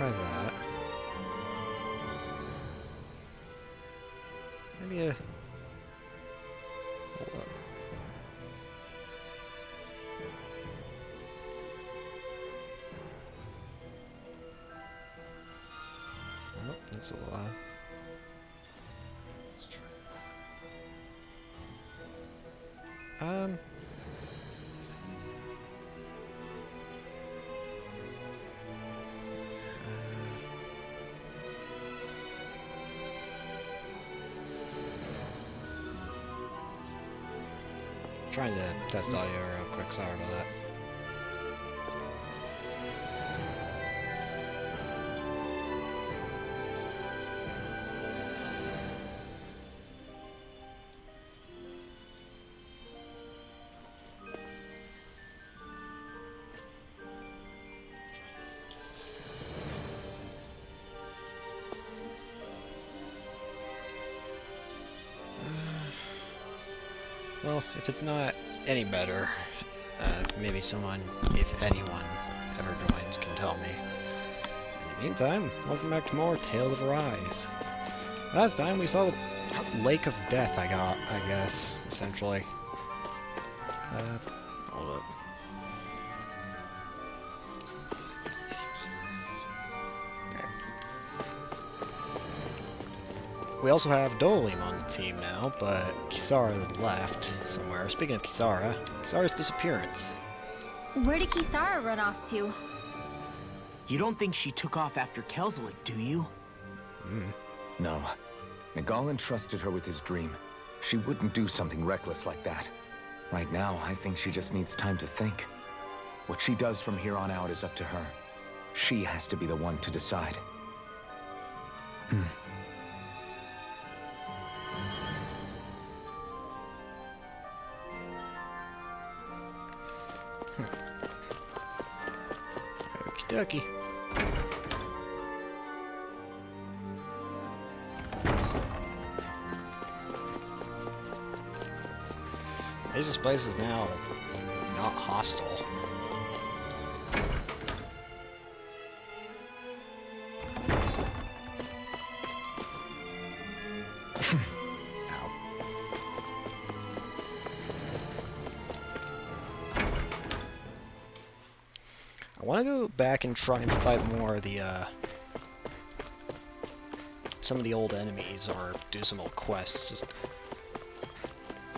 try that. Maybe a... Hold up. Oh, that's a lot. Let's try that. Trying to test audio real quick, sorry about that. Well, if it's not any better, maybe someone, if anyone ever joins, can tell me. In the meantime, welcome back to more Tales of Arise. Last time we saw the Lake of Death, I guess, essentially. Hold up. Okay. We also have Dolim on the team now, but Kisara left somewhere. Speaking of Kisara, Kisara's disappearance. Where did Kisara run off to? You don't think she took off after Kelzelik, do you? No. Nagalan trusted her with his dream. She wouldn't do something reckless like that. Right now, I think she just needs time to think. What she does from here on out is up to her. She has to be the one to decide. Okie dokie. This place is now not hostile. Ow. I want to go back and try and fight more of the, some of the old enemies, or do some old quests.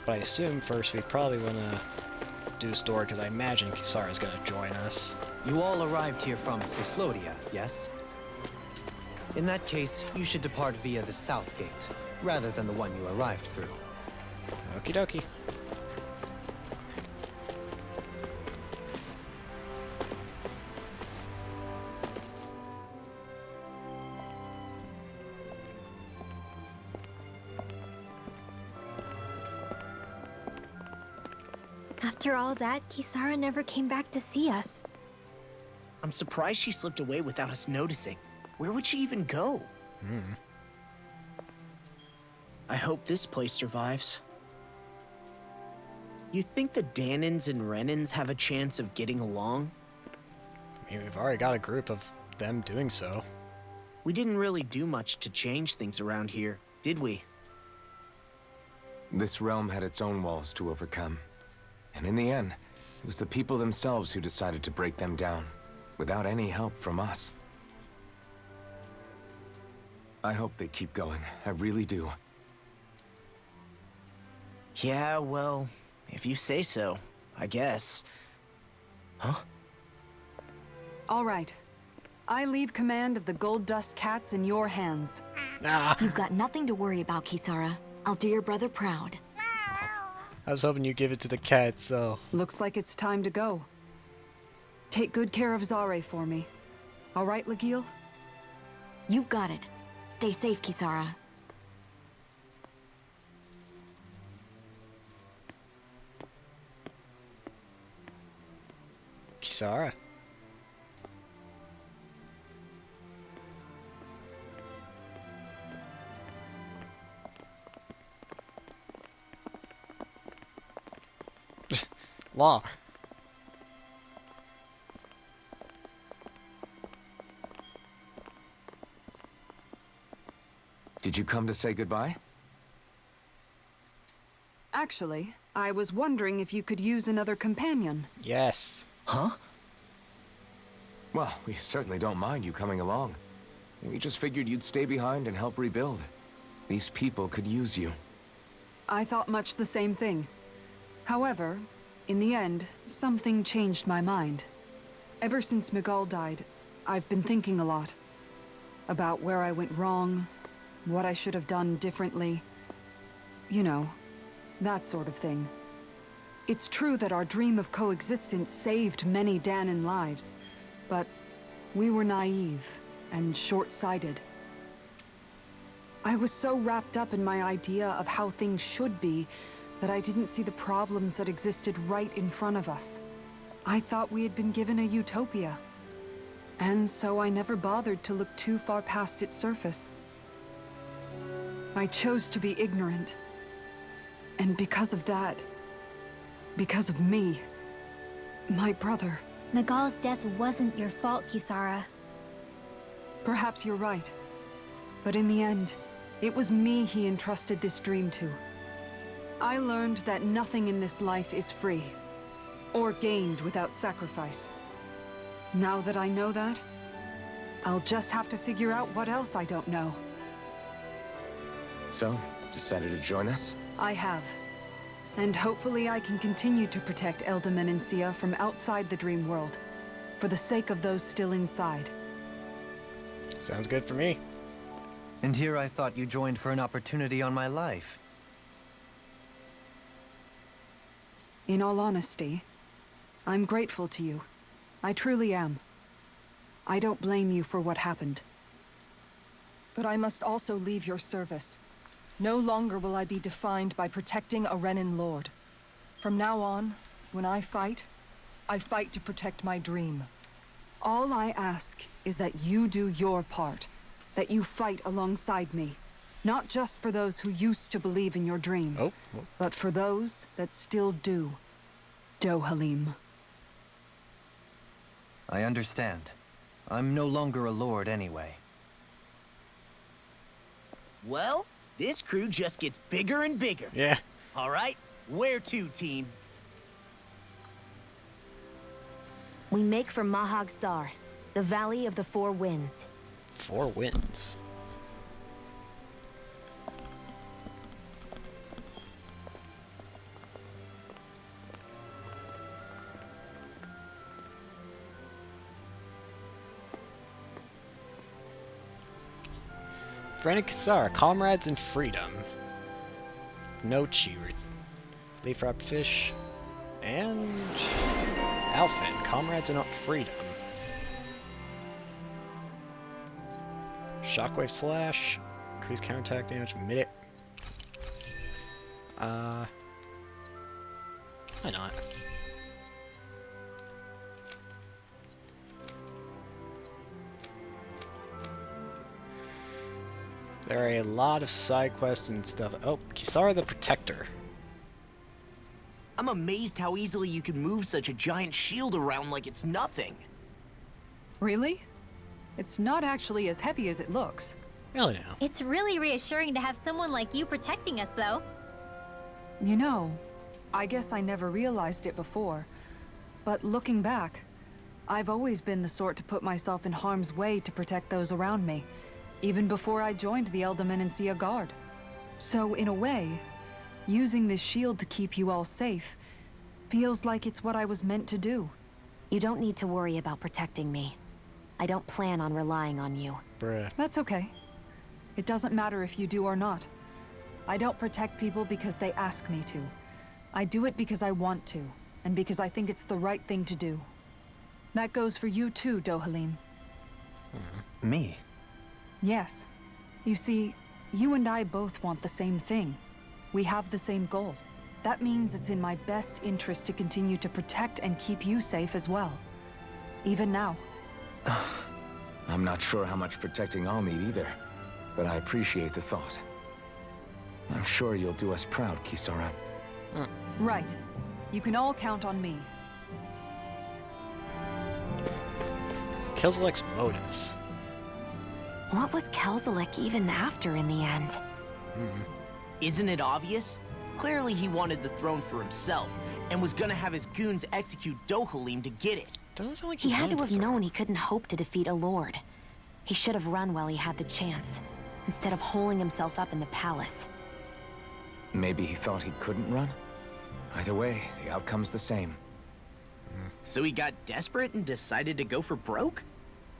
But I assume first we probably want to do a story, because I imagine Kisara's going to join us. You all arrived here from Cyslodia, yes? In that case, you should depart via the south gate, rather than the one you arrived through. Okie dokie. After all that, Kisara never came back to see us. I'm surprised she slipped away without us noticing. Where would she even go? I hope this place survives. You think the Danins and Renins have a chance of getting along? I mean, we've already got a group of them doing so. We didn't really do much to change things around here, did we? This realm had its own walls to overcome. And in the end, it was the people themselves who decided to break them down, without any help from us. I hope they keep going. I really do. Yeah, well, if you say so, I guess. Huh? All right. I leave command of the Gold Dust Cats in your hands. Ah! You've got nothing to worry about, Kisara. I'll do your brother proud. I was hoping you'd give it to the cat, so... Looks like it's time to go. Take good care of Zare for me. All right, Lagiel? You've got it. Stay safe, Kisara. Kisara. Law. Did you come to say goodbye? Actually, I was wondering if you could use another companion. Yes. Huh? Well, we certainly don't mind you coming along. We just figured you'd stay behind and help rebuild. These people could use you. I thought much the same thing. However, in the end, something changed my mind. Ever since Miguel died, I've been thinking a lot. About where I went wrong, what I should have done differently. You know, that sort of thing. It's true that our dream of coexistence saved many Dahnan lives, but we were naive and short-sighted. I was so wrapped up in my idea of how things should be that I didn't see the problems that existed right in front of us. I thought we had been given a utopia. And so I never bothered to look too far past its surface. I chose to be ignorant. And because of that, because of me, my brother... Miguel's death wasn't your fault, Kisara. Perhaps you're right. But in the end, it was me he entrusted this dream to. I learned that nothing in this life is free, or gained without sacrifice. Now that I know that, I'll just have to figure out what else I don't know. So, decided to join us? I have. And hopefully I can continue to protect Elda Menencia from outside the dream world, for the sake of those still inside. Sounds good for me. And here I thought you joined for an opportunity on my life. In all honesty, I'm grateful to you. I truly am. I don't blame you for what happened. But I must also leave your service. No longer will I be defined by protecting a Renan Lord. From now on, when I fight to protect my dream. All I ask is that you do your part. That you fight alongside me. Not just for those who used to believe in your dream. But for those that still do. Dohalim. I understand. I'm no longer a lord anyway. Well, this crew just gets bigger and bigger. Yeah. All right, where to, team? We make for Mahag Sar, the Valley of the Four Winds. 4 Winds. Frantic Kisara, comrades in freedom. No Chirit. Leaf wrapped fish. And Alfin, comrades in freedom. Shockwave slash. Increase counterattack damage mid-it. Why not? There are a lot of side quests and stuff. Oh, Kisara the Protector. I'm amazed how easily you can move such a giant shield around like it's nothing. Really? It's not actually as heavy as it looks. Really now. It's really reassuring to have someone like you protecting us, though. You know, I guess I never realized it before. But looking back, I've always been the sort to put myself in harm's way to protect those around me. Even before I joined the Elda Menencia Guard. So, in a way, using this shield to keep you all safe feels like it's what I was meant to do. You don't need to worry about protecting me. I don't plan on relying on you. Bruh. That's okay. It doesn't matter if you do or not. I don't protect people because they ask me to. I do it because I want to, and because I think it's the right thing to do. That goes for you too, Dohalim. Me? Yes. You see, you and I both want the same thing. We have the same goal. That means it's in my best interest to continue to protect and keep you safe as well. Even now. I'm not sure how much protecting I'll need either, but I appreciate the thought. I'm sure you'll do us proud, Kisara. Right. You can all count on me. Killzilek's motives. What was Kelzelik even after in the end? Isn't it obvious? Clearly he wanted the throne for himself, and was gonna have his goons execute Dohalim to get it. Doesn't sound like He had to wanted have the known he couldn't hope to defeat a lord. He should have run while he had the chance, instead of holding himself up in the palace. Maybe he thought he couldn't run? Either way, the outcome's the same. So he got desperate and decided to go for broke?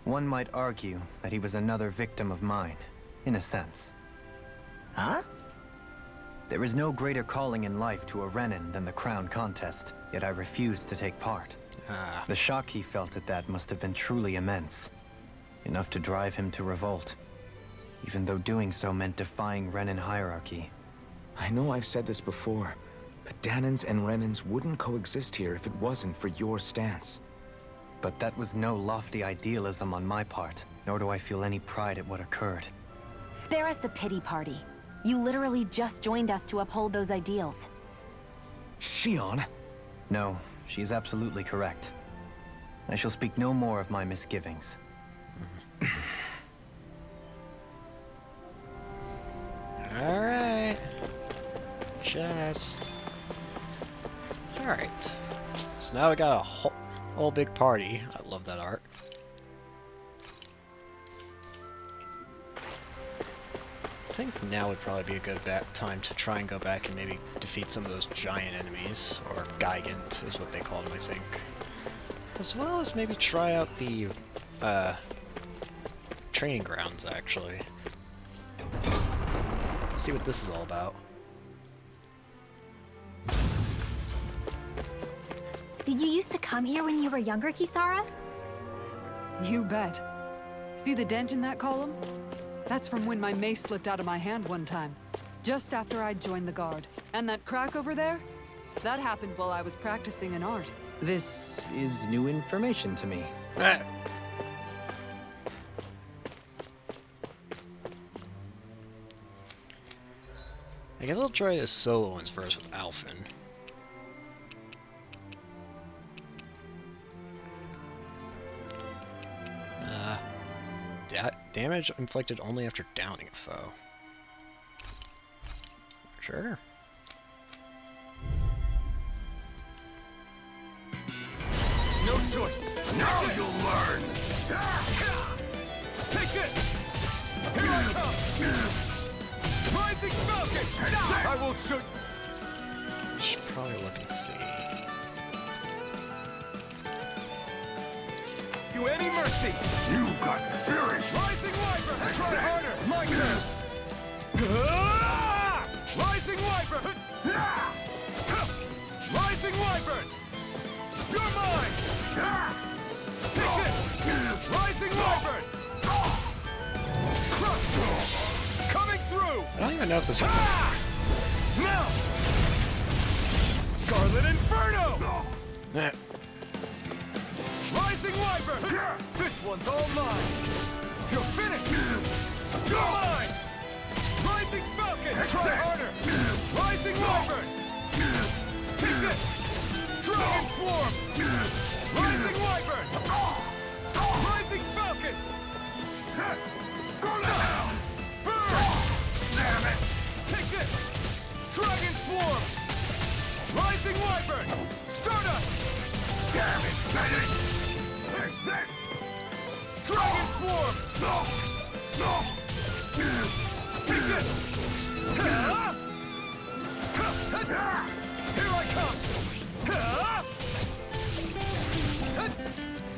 One might argue that he was another victim of mine, in a sense. Huh? There is no greater calling in life to a Renin than the crown contest, yet I refused to take part. The shock he felt at that must have been truly immense. Enough to drive him to revolt, even though doing so meant defying Renin hierarchy. I know I've said this before, but Dahnans and Renins wouldn't coexist here if it wasn't for your stance. But that was no lofty idealism on my part, nor do I feel any pride at what occurred. Spare us the pity party. You literally just joined us to uphold those ideals. Shionne? No, she is absolutely correct. I shall speak no more of my misgivings. Alright. Chest. Alright. So now we got a whole big party. I love that art. I think now would probably be a good time to try and go back and maybe defeat some of those giant enemies, or Gigant is what they called them, I think. As well as maybe try out the training grounds, actually. See what this is all about. Did you used to come here when you were younger, Kisara? You bet. See the dent in that column? That's from when my mace slipped out of my hand one time, just after I'd joined the guard. And that crack over there? That happened while I was practicing an art. This is new information to me. I guess I'll try the solo ones first with Alphen. Damage inflicted only after downing a foe. Sure. No choice. Now you'll learn. Take it. Here I come. Rising Falcon. I will shoot. Should probably look and see. You any mercy? You got spirit. Rising Wyvern. Try harder. My turn. Rising Wyvern. Rising Wyvern. You're mine. Take it. Rising Wyvern. Coming through. I don't even know if this. Now. Scarlet Inferno. Rising Wyvern! This one's all mine! You're finished! You're mine! Rising Falcon! Try harder! Rising Wyvern! Take this! Dragon Swarm! Rising Wyvern! Rising Falcon! Burn! Damn it! Take this! Dragon Swarm! Rising Wyvern! Stardust! Damn it! Dragon Swarm! Take it! Here I come!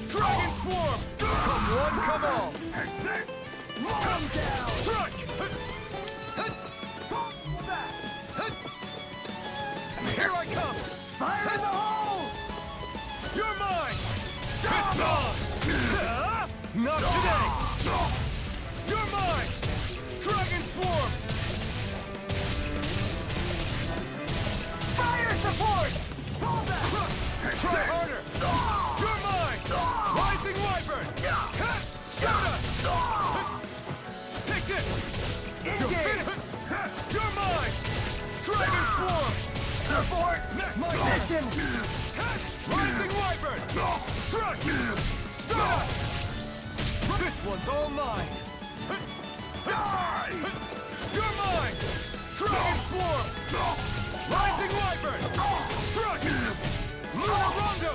Dragon Swarm! Come one, come all! Come down! Strike! Here I come! Fire in the hole! You're mine! It's on! Not today! You're mine! Dragon Swarm! Fire support! Hold that! Try harder! You're mine! Rising Wyvern! Stardust! Take this! You're finished! You're mine! Dragon Swarm! Support! My mission! Rising Wyvern! Strike! Stop! This one's all mine! You're mine! Dragon Swarm! Rising Wyvern! Struck! Lunar Rondo!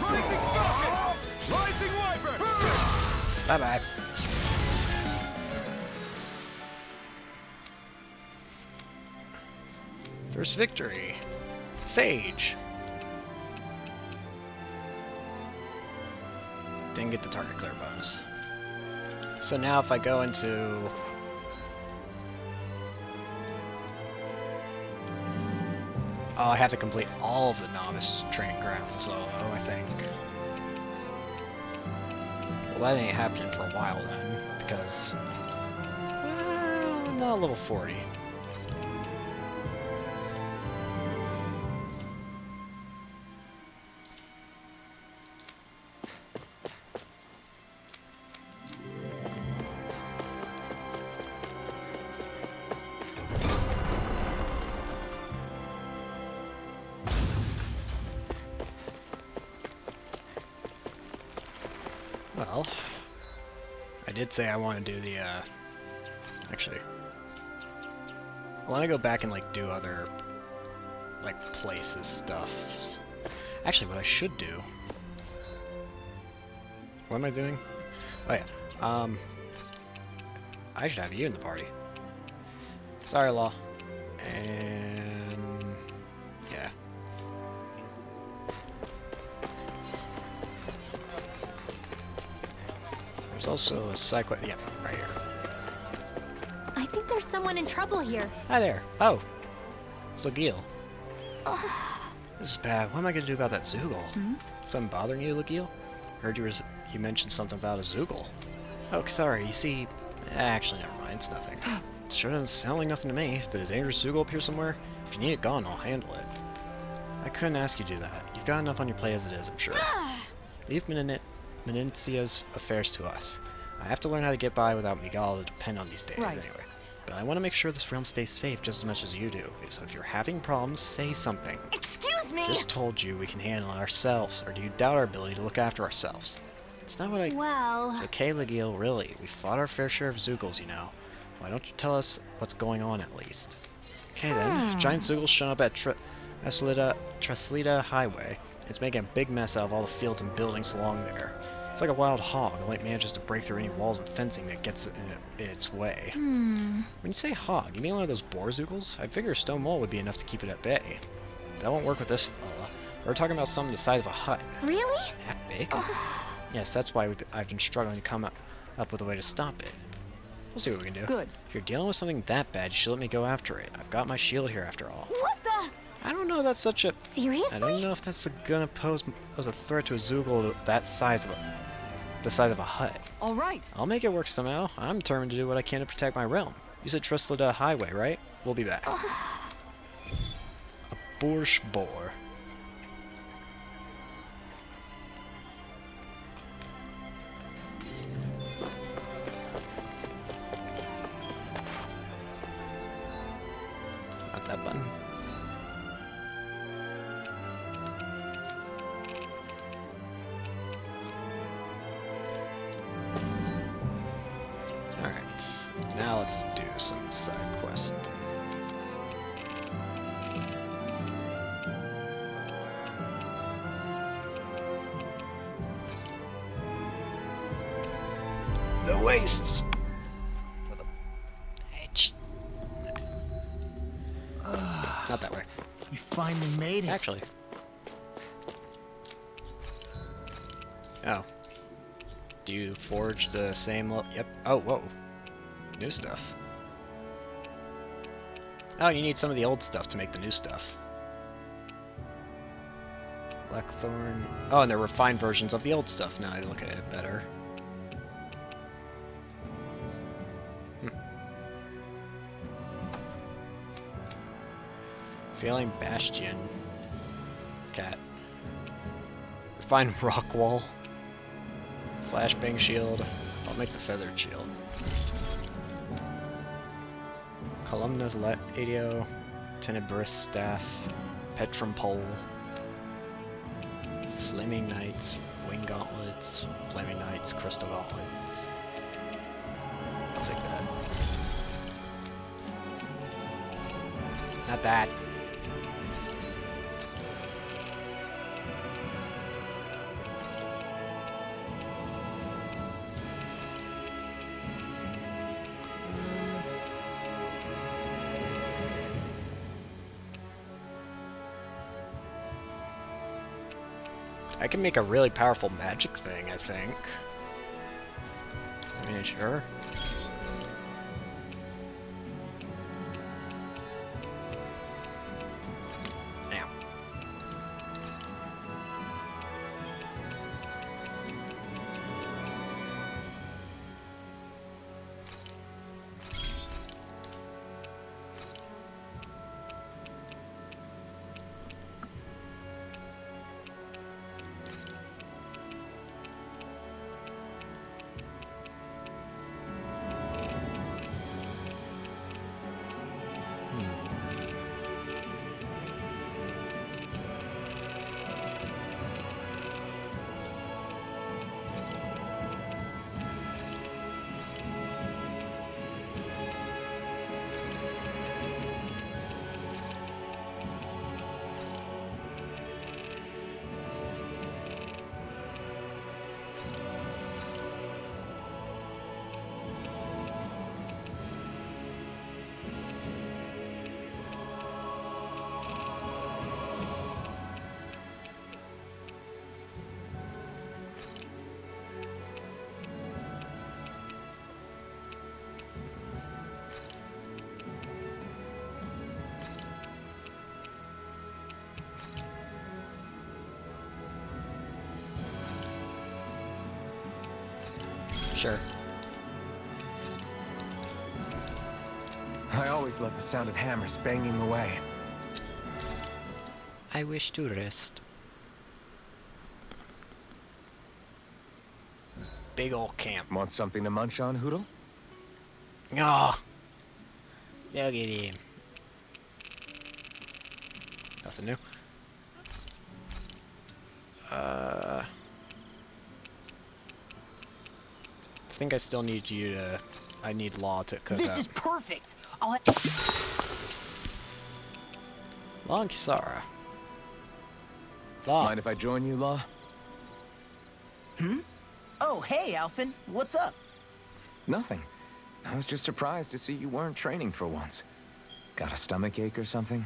Rising Falcon! Rising Wyvern! Bye-bye. First victory. Sage. Didn't get the target clear bonus. So now if I go into... Oh, I have to complete all of the novice training grounds, so I think. Well, that ain't happening for a while then, because... Well, I'm not level 40. Well, I did say I want to do the, actually, I want to go back and, like, do other, like, places stuff. Actually, what I should do... What am I doing? Oh, yeah. I should have you in the party. Sorry, Law. And... yeah. There's also a psycho... yeah, right here. I think there's someone in trouble here. Hi there. Oh. It's Legil. This is bad. What am I going to do about that Zoogle? Something bothering you, Legil? Heard you mentioned something about a Zoogle. Oh, sorry. You see... actually, never mind. It's nothing. Sure doesn't sound like nothing to me. Did a dangerous Zoogle appear somewhere? If you need it gone, I'll handle it. I couldn't ask you to do that. You've got enough on your plate as it is, I'm sure. Leave Menencia's affairs to us. I have to learn how to get by without Miguel to depend on these days anyway. But I want to make sure this realm stays safe just as much as you do. So if you're having problems, say something. Excuse me! Just told you we can handle it ourselves, or do you doubt our ability to look after ourselves? It's not what I... Well... It's okay, Legil, really. We fought our fair share of Zoogles, you know. Why don't you tell us what's going on at least? Okay then, giant Zoogle's shown up at Treslita Highway. It's making a big mess out of all the fields and buildings along there. It's like a wild hog, it only manages to break through any walls and fencing that gets in its way. When you say hog, you mean one of those boar Zoogles? I figure a stone wall would be enough to keep it at bay. That won't work with this fella. We're talking about something the size of a hut. Really? That big? Yes, that's why I've been struggling to come up with a way to stop it. We'll see what we can do. Good. If you're dealing with something that bad, you should let me go after it. I've got my shield here after all. What the? I don't know if that's such a... Seriously? I don't know if that's gonna pose a threat to a Zoogle that size of the size of a hut. All right. I'll make it work somehow. I'm determined to do what I can to protect my realm. You said Treslita Highway, right? We'll be back. A Borscht boar. Not that button. Alright, now let's do some side questing. The wastes! With a edge. Not that way. You finally made it. Actually. Oh. Do you forge the same yep. Oh, whoa. New stuff. Oh, you need some of the old stuff to make the new stuff. Blackthorn. Oh, and they're refined versions of the old stuff now I look at it better. Failing Bastion. Cat. Refined rock wall. Flashbang shield. I'll make the feathered shield. Columna's Ladio. Tenebris staff. Petrum pole. Flaming Knights. Wing gauntlets. Flaming Knights. Crystal gauntlets. take that. Not that. I can make a really powerful magic thing, I think. I mean, sure. Now. Sure. I always love the sound of hammers banging away. I wish to rest. Big ol' camp. Want something to munch on, Hootle? Oh, look at him. Nothing new. I think I still need you to. I need Law to cook This up. is perfect. I'll Law and Kisara. Law. Mind if I join you, Law? Oh, hey, Alphen. What's up? Nothing. I was just surprised to see you weren't training for once. Got a stomach ache or something?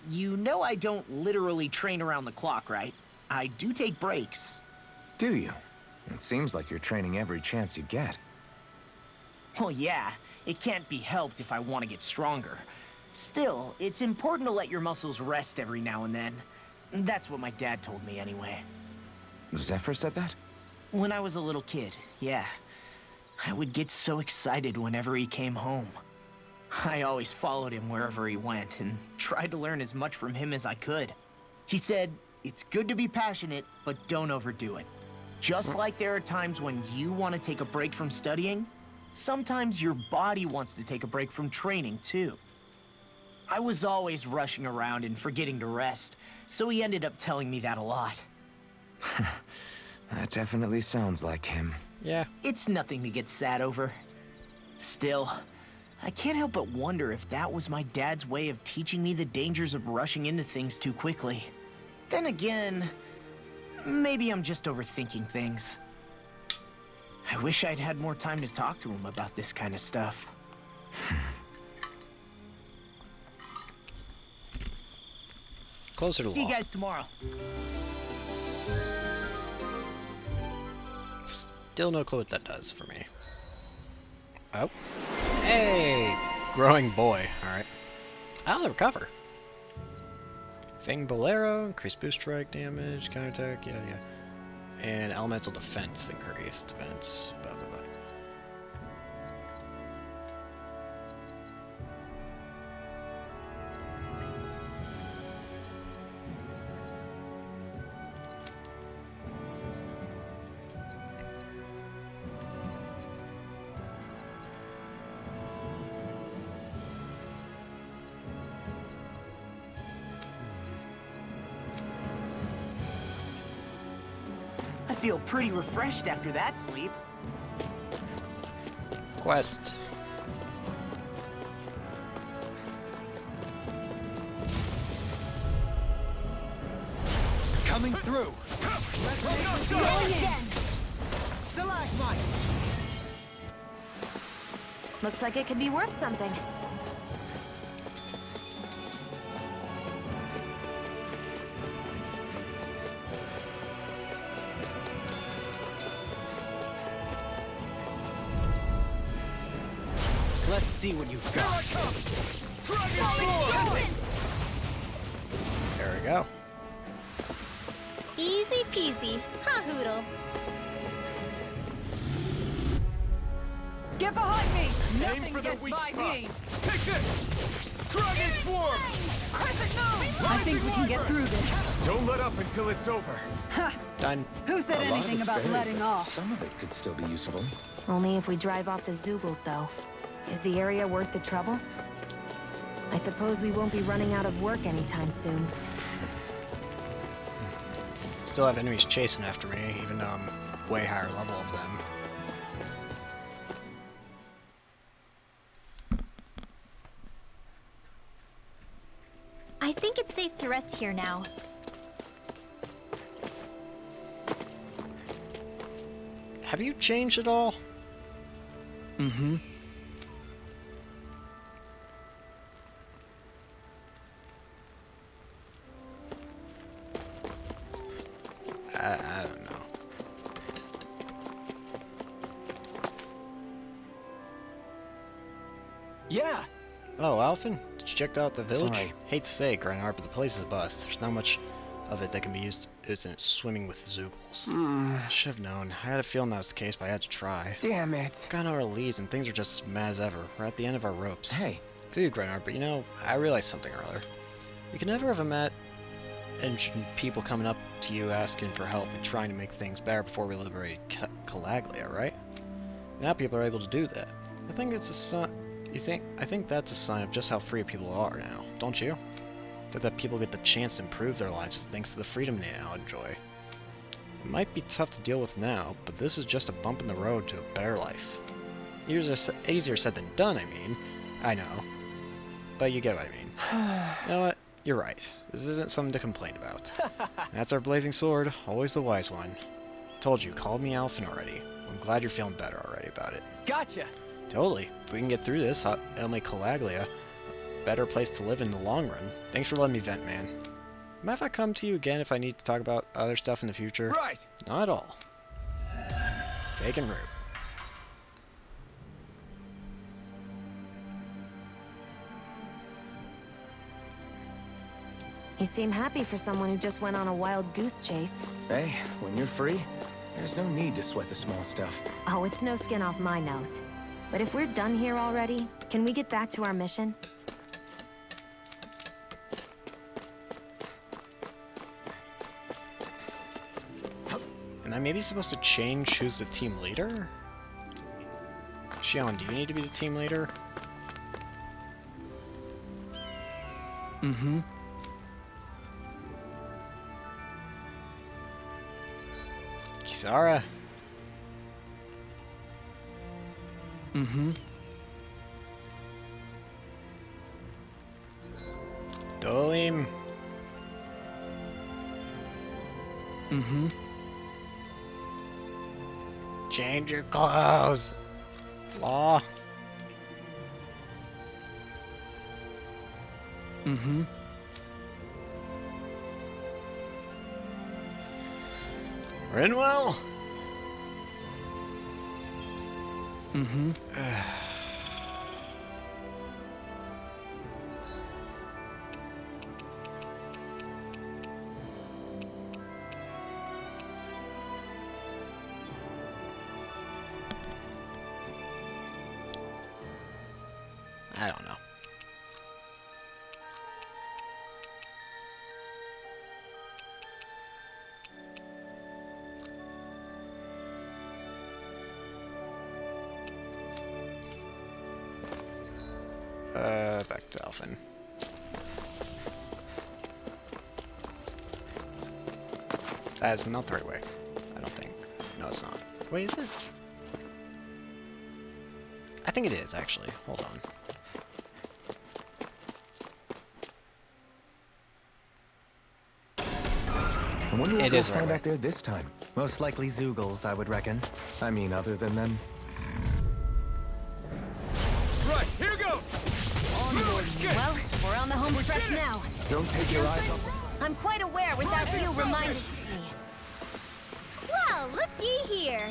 You know I don't literally train around the clock, right? I do take breaks. Do you? It seems like you're training every chance you get. Well, yeah, it can't be helped if I want to get stronger. Still, it's important to let your muscles rest every now and then. That's what my dad told me anyway. Zephyr said that? When I was a little kid, yeah. I would get so excited whenever he came home. I always followed him wherever he went and tried to learn as much from him as I could. He said, it's good to be passionate, but don't overdo it. Just like there are times when you want to take a break from studying, sometimes your body wants to take a break from training, too. I was always rushing around and forgetting to rest, so he ended up telling me that a lot. That definitely sounds like him. Yeah. It's nothing to get sad over. Still, I can't help but wonder if that was my dad's way of teaching me the dangers of rushing into things too quickly. Then again, maybe I'm just overthinking things. I wish I'd had more time to talk to him about this kind of stuff. Closer to See you Law. guys tomorrow. Still no clue what that does for me. Oh. Hey! Growing boy. Alright. I'll recover. Fang Bolero, increased boost strike damage, counterattack, yeah. And elemental defense, increased defense, blah blah blah. I feel pretty refreshed after that sleep. Quest. Coming through! Looks like it could be worth something. Let's see what you've got. There we go. Easy peasy. Ha hoodle. Get behind me! Aim Nothing for the gets weak by spot. me! Take this! Dragon Swarm! I think we can get through this. Don't let up until it's over. Done. Who said A lot of anything it's about buried, letting but off? Some of it could still be usable. Only if we drive off the Zoogles, though. Is the area worth the trouble? I suppose we won't be running out of work anytime soon. Still have enemies chasing after me, even though I'm way higher level of them. I think it's safe to rest here now. Have you changed at all? Mm-hmm. I don't know. Yeah. Oh, Alphen? Did you check out the village? Sorry. Hate to say it, Grindar, but the place is a bust. There's not much of it that can be used, isn't it? Swimming with Zoogles. Should have known. I had a feeling that was the case, but I had to try. Damn it. Got no leads, and things are just as mad as ever. We're at the end of our ropes. Hey, Food, Grindar, but you know, I realized something earlier. You can never have met people coming up to you asking for help and trying to make things better before we liberate Calaglia, right? Now people are able to do that. I think it's a sign. I think that's a sign of just how free people are now, don't you? That people get the chance to improve their lives thanks to the freedom they now enjoy. It might be tough to deal with now, but this is just a bump in the road to a better life. Easier said than done, I mean. I know. But you get what I mean. You know what? You're right. This isn't something to complain about. That's our blazing sword, always the wise one. Told you, called me Alphen already. I'm glad you're feeling better already about it. Gotcha. Totally. If we can get through this, it'll make Calaglia a better place to live in the long run. Thanks for letting me vent, man. Mind if I come to you again if I need to talk about other stuff in the future? Right. Not at all. Taking root. You seem happy for someone who just went on a wild goose chase. hey, when you're free, there's no need to sweat the small stuff. Oh, it's no skin off my nose. But if we're done here already, can we get back to our mission? Am I maybe supposed to change who's the team leader? Xion, do you need to be the team leader? Mm-hmm. Kisara. Mm-hmm. Dolim. Mm-hmm. Change your clothes. Law. Mm-hmm. Rinwell. Mm-hmm. I don't know. Back to Alphen. That is not the right way. I don't think. No, it's not. Wait, is it? I think it is, actually. Hold on. I wonder what It we'll is right find way. out there this time. Most likely Zoogles, I would reckon. I mean, other than them. Right, here goes! Well, we're on the home stretch now. Don't take your eyes off them. I'm quite aware without you reminding me. Well, looky here.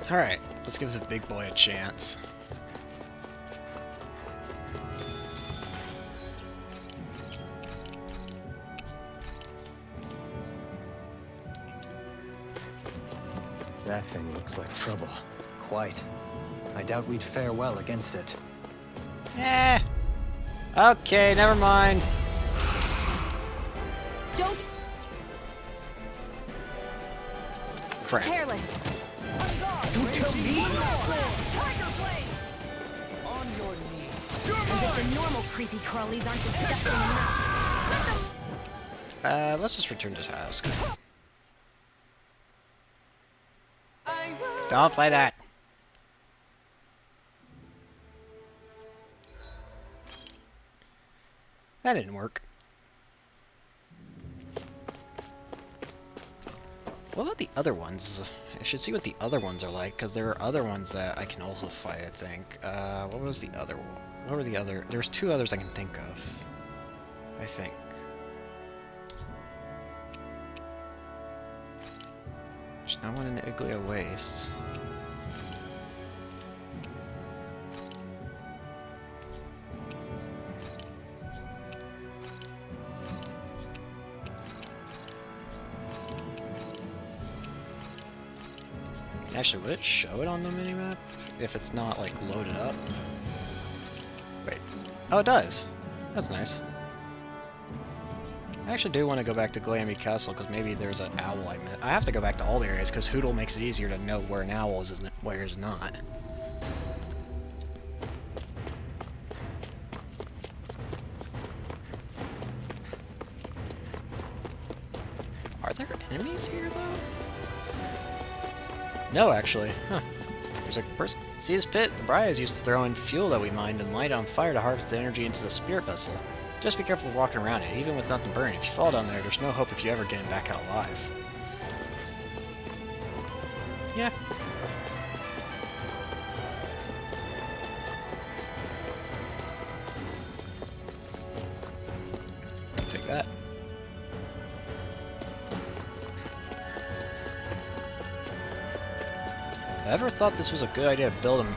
Alright, let's give this big boy a chance. That thing looks like trouble. Quite. I doubt we'd fare well against it. Eh. Okay, never mind. Don't Crap. careless. Don't tell me! As if the normal creepy crawlies aren't disgusting enough. Let's just return to task. Don't play that. That didn't work. What about the other ones? I should see what the other ones are like, because there are other ones that I can also fight, I think. What was the other one? What were the other... There's two others I can think of. I think. There's no one in the Igloo Wastes. Actually, would it show it on the minimap if it's not, like, loaded up? Wait. Oh, it does. That's nice. I actually do want to go back to Glammy Castle, because maybe there's an owl I missed. I have to go back to all the areas, because Hootle makes it easier to know where an owl is and where it's not. Are there enemies here, though? No, actually. Huh. There's a person. See this pit? The Briars used to throw in fuel that we mined and light it on fire to harvest the energy into the spirit vessel. Just be careful walking around it. Even with nothing burning, if you fall down there, there's no hope if you ever get back out alive. Yeah. Take that. I ever thought this was a good idea to build him.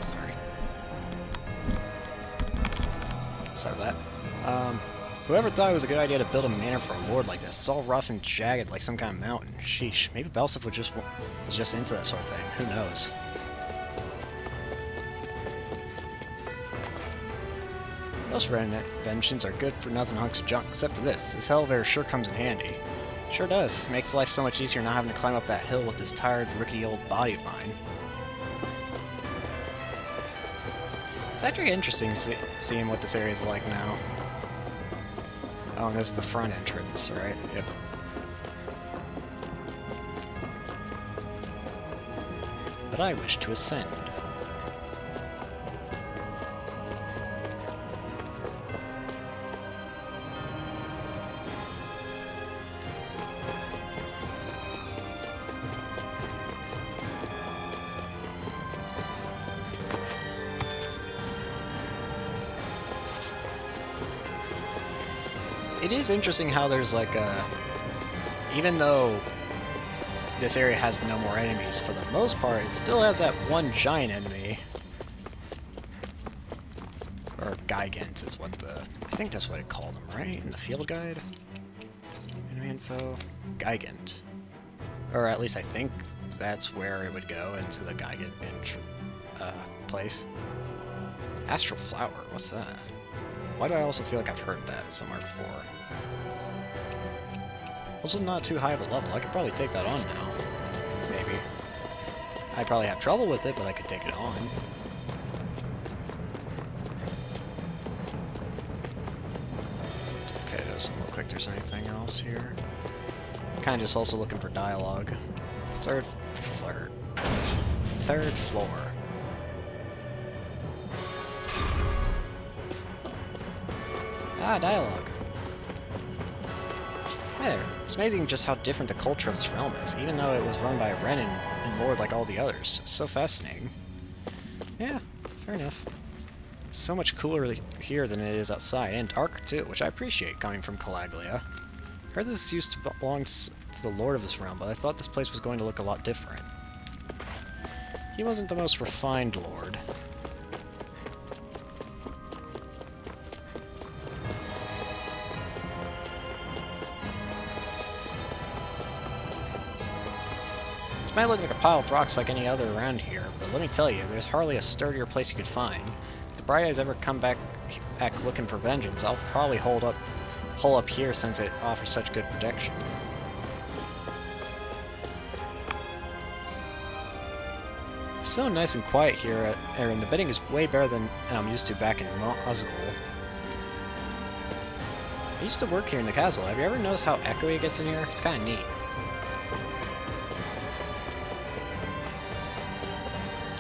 Sorry. Sorry for that. Whoever thought it was a good idea to build a manor for a lord like this? It's all rough and jagged like some kind of mountain. Sheesh. Maybe Belsif was just into that sort of thing. Who knows? Most inventions are good for nothing hunks of junk, except for this. This elevator sure comes in handy. Sure does. Makes life so much easier not having to climb up that hill with this tired, rickety old body of mine. It's actually interesting seeing what this area is like now. Oh, and this is the front entrance, right? Yep. But I wish to ascend. It is interesting how there's like a... Even though this area has no more enemies for the most part, it still has that one giant enemy. Or Gigant is what the... I think that's what it called them, right? In the field guide? Enemy info? Gigant. Or at least I think that's where it would go, into the Gigant place. Astral Flower, what's that? Why do I also feel like I've heard that somewhere before? Also not too high of a level. I could probably take that on now. Maybe. I'd probably have trouble with it, but I could take it on. Okay, doesn't look like there's anything else here. Kinda just also looking for dialogue. Third flirt. Third floor. Ah, dialogue. Hi there. It's amazing just how different the culture of this realm is, even though it was run by a Renin and Lord like all the others. It's so fascinating. Yeah, fair enough. It's so much cooler here than it is outside, and darker too, which I appreciate coming from Calaglia. I heard this used to belong to the Lord of this realm, but I thought this place was going to look a lot different. He wasn't the most refined Lord. It might look like a pile of rocks like any other around here, but let me tell you, there's hardly a sturdier place you could find. If the Bright Eyes ever come back looking for vengeance, I'll probably hole up here since it offers such good protection. It's so nice and quiet here at Erin. The bedding is way better than I'm used to back in Osgul. I used to work here in the castle. Have you ever noticed how echoey it gets in here? It's kind of neat.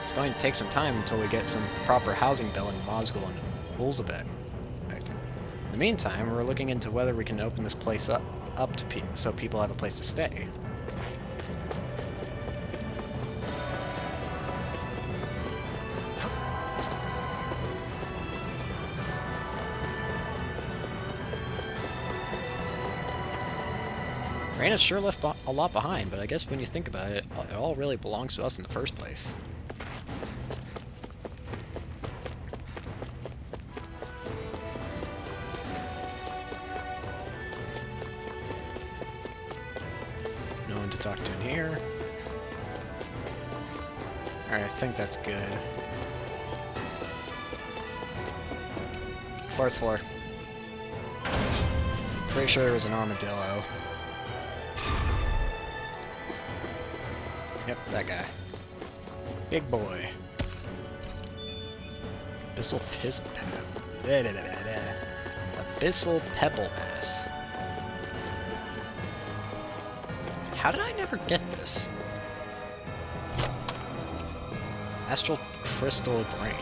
It's going to take some time until we get some proper housing built in Osgul and Ulzabek. In the meantime, we're looking into whether we can open this place up to so people have a place to stay. Reyna sure left a lot behind, but I guess when you think about it, it all really belongs to us in the first place. No one to talk to in here. Alright, I think that's good. Fourth floor. Pretty sure there was an armadillo. Yep, that guy. Big boy. Abyssal Abyssal Pebble Mass. How did I never get this? Astral Crystal Brain.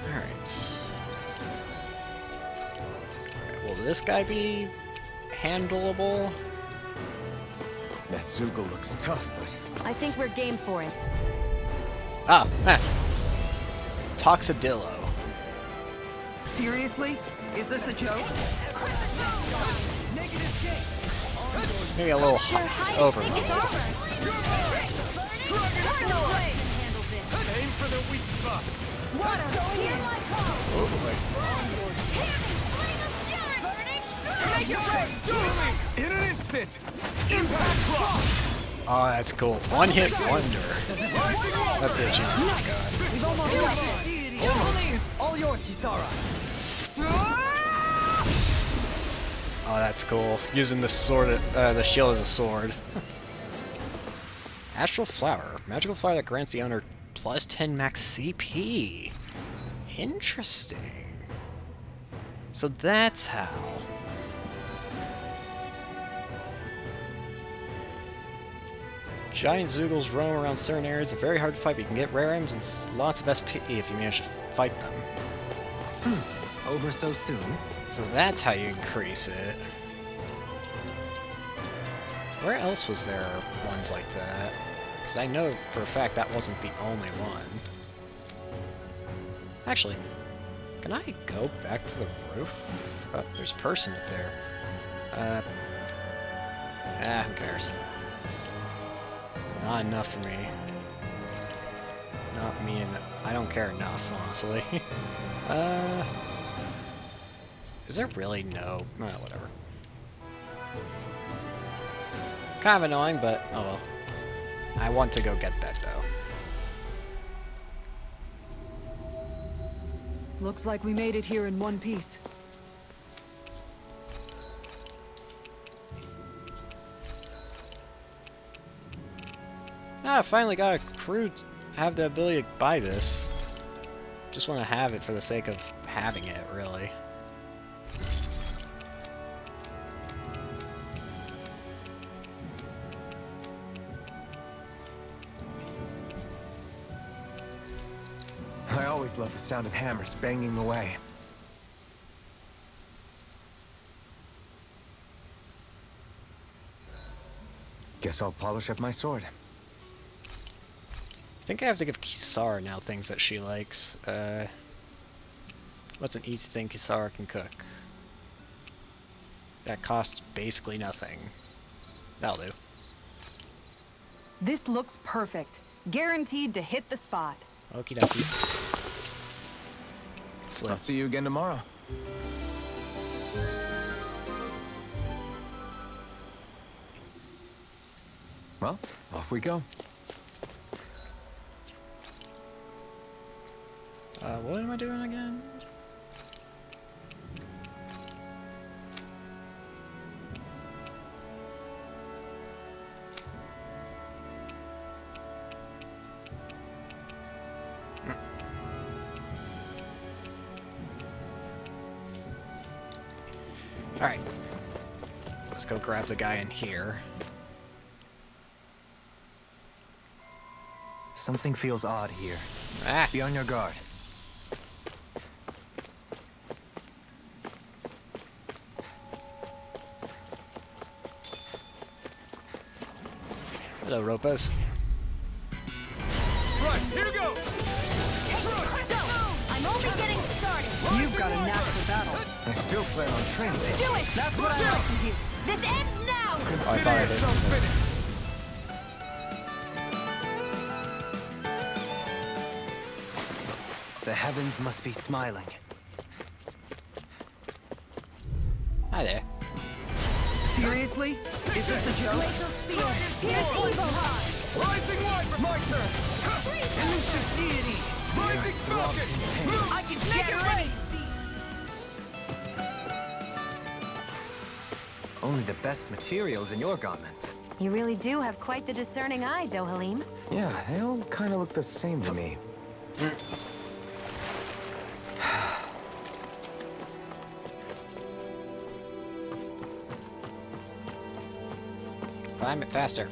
Alright. Will this guy be handleable? That Zoogle looks tough, but... I think we're game for it. Ah, Toxodillo. Seriously? Is this a joke? Maybe a little hot over level. Aim for the weak spot. In an instant. Impact block. Oh, that's cool. One hit wonder. That's the achievement. God. All yours, Kisara. Oh, that's cool. Using the sword, the shield as a sword. Astral Flower. Magical flower that grants the owner plus 10 max CP. Interesting. So that's how. Giant Zoogles roam around certain areas. They're very hard to fight, but you can get rare items and lots of SP if you manage to fight them. Over so soon? So that's how you increase it. Where else was there ones like that? Because I know for a fact that wasn't the only one. Actually, can I go back to the roof? Oh, there's a person up there. Who cares? Not enough for me. Not me, and I don't care enough, honestly. Is there really no... whatever. Kind of annoying, but oh well. I want to go get that, though. Looks like we made it here in one piece. I finally got a crew to have the ability to buy this. Just want to have it for the sake of having it, really. I always love the sound of hammers banging away. Guess I'll polish up my sword. I think I have to give Kisara now things that she likes. What's an easy thing Kisara can cook? That costs basically nothing. That'll do. This looks perfect. Guaranteed to hit the spot. Okie dokie. Slip. I'll see you again tomorrow. Well, off we go. What am I doing again? Alright. Let's go grab the guy in here. Something feels odd here. Ah! Be on your guard. Hello, Ropas. Right, here goes! I'm only getting started. You've got a knack for battle. I still plan on training. Do it! That's what I like to hear. This ends now! Oh, I Consider thought I did. yourself finished! The heavens must be smiling. Hi there. Seriously? Is this a joke? Here's Evo! Rising Wyvern! My turn! Elusive deity! Rising Falcon! Move! I can shatter any Only the best materials in your garments. You really do have quite the discerning eye, Dohalim. Yeah, they all kind of look the same to me. Climb it faster.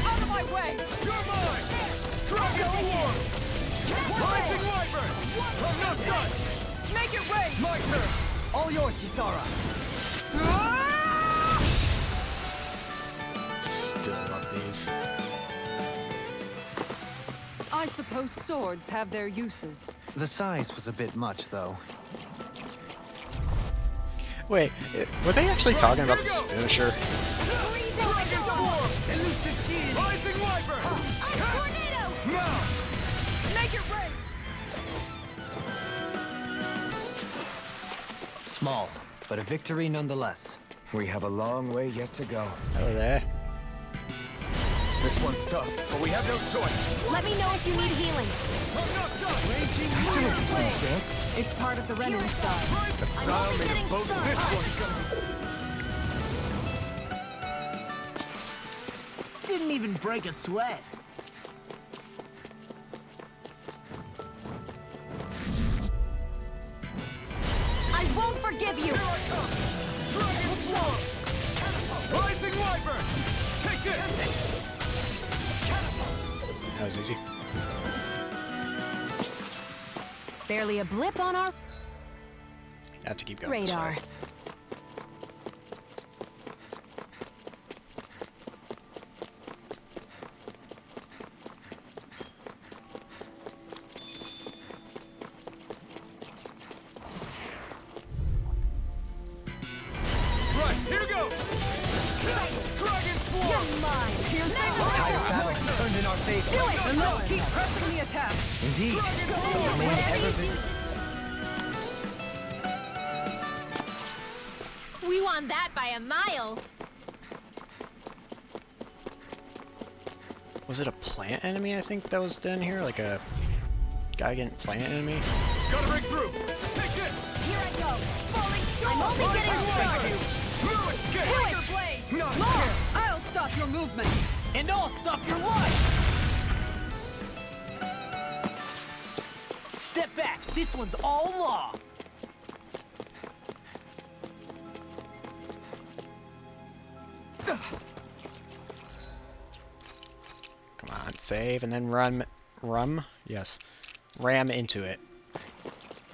Out of my way! You're mine! Dragon War! Rising Wyvern! I'm not done! Make it rain! My turn! All yours, Kisara. Still love these. I suppose swords have their uses. The size was a bit much, though. Wait, were they actually talking about the Spoonisher? Dragon War! Elusive deity! Rising Wyvern! Tornado! Now! Make it rain! Small, but a victory nonetheless. We have a long way yet to go. Hello there. This one's tough, but we have no choice. Let me know if you need healing. I'm not done! It's part of the Renin style. A style made of both. This one. Didn't even break a sweat. I won't forgive you! Here I come! Dragon War! Rising Wyvern! Take this! That was easy. Barely a blip on our I have to keep going this radar. way. Right, here goes! Dragon War! You're mine! Tide of battle turned in our favor. Do it! And let's keep pressing the attack. Indeed. Dragon War! May ever be. We won that by a mile! Was it a plant enemy, I think, that was down here? Like a guy getting plant enemy? Gotta break through! Take this! Here I go! Falling storm! I'm only getting started! Move it! Get Tiger blade! Not Law! I'll stop your movement! And I'll stop your life! Step back. This one's all law. Save and then ram into it.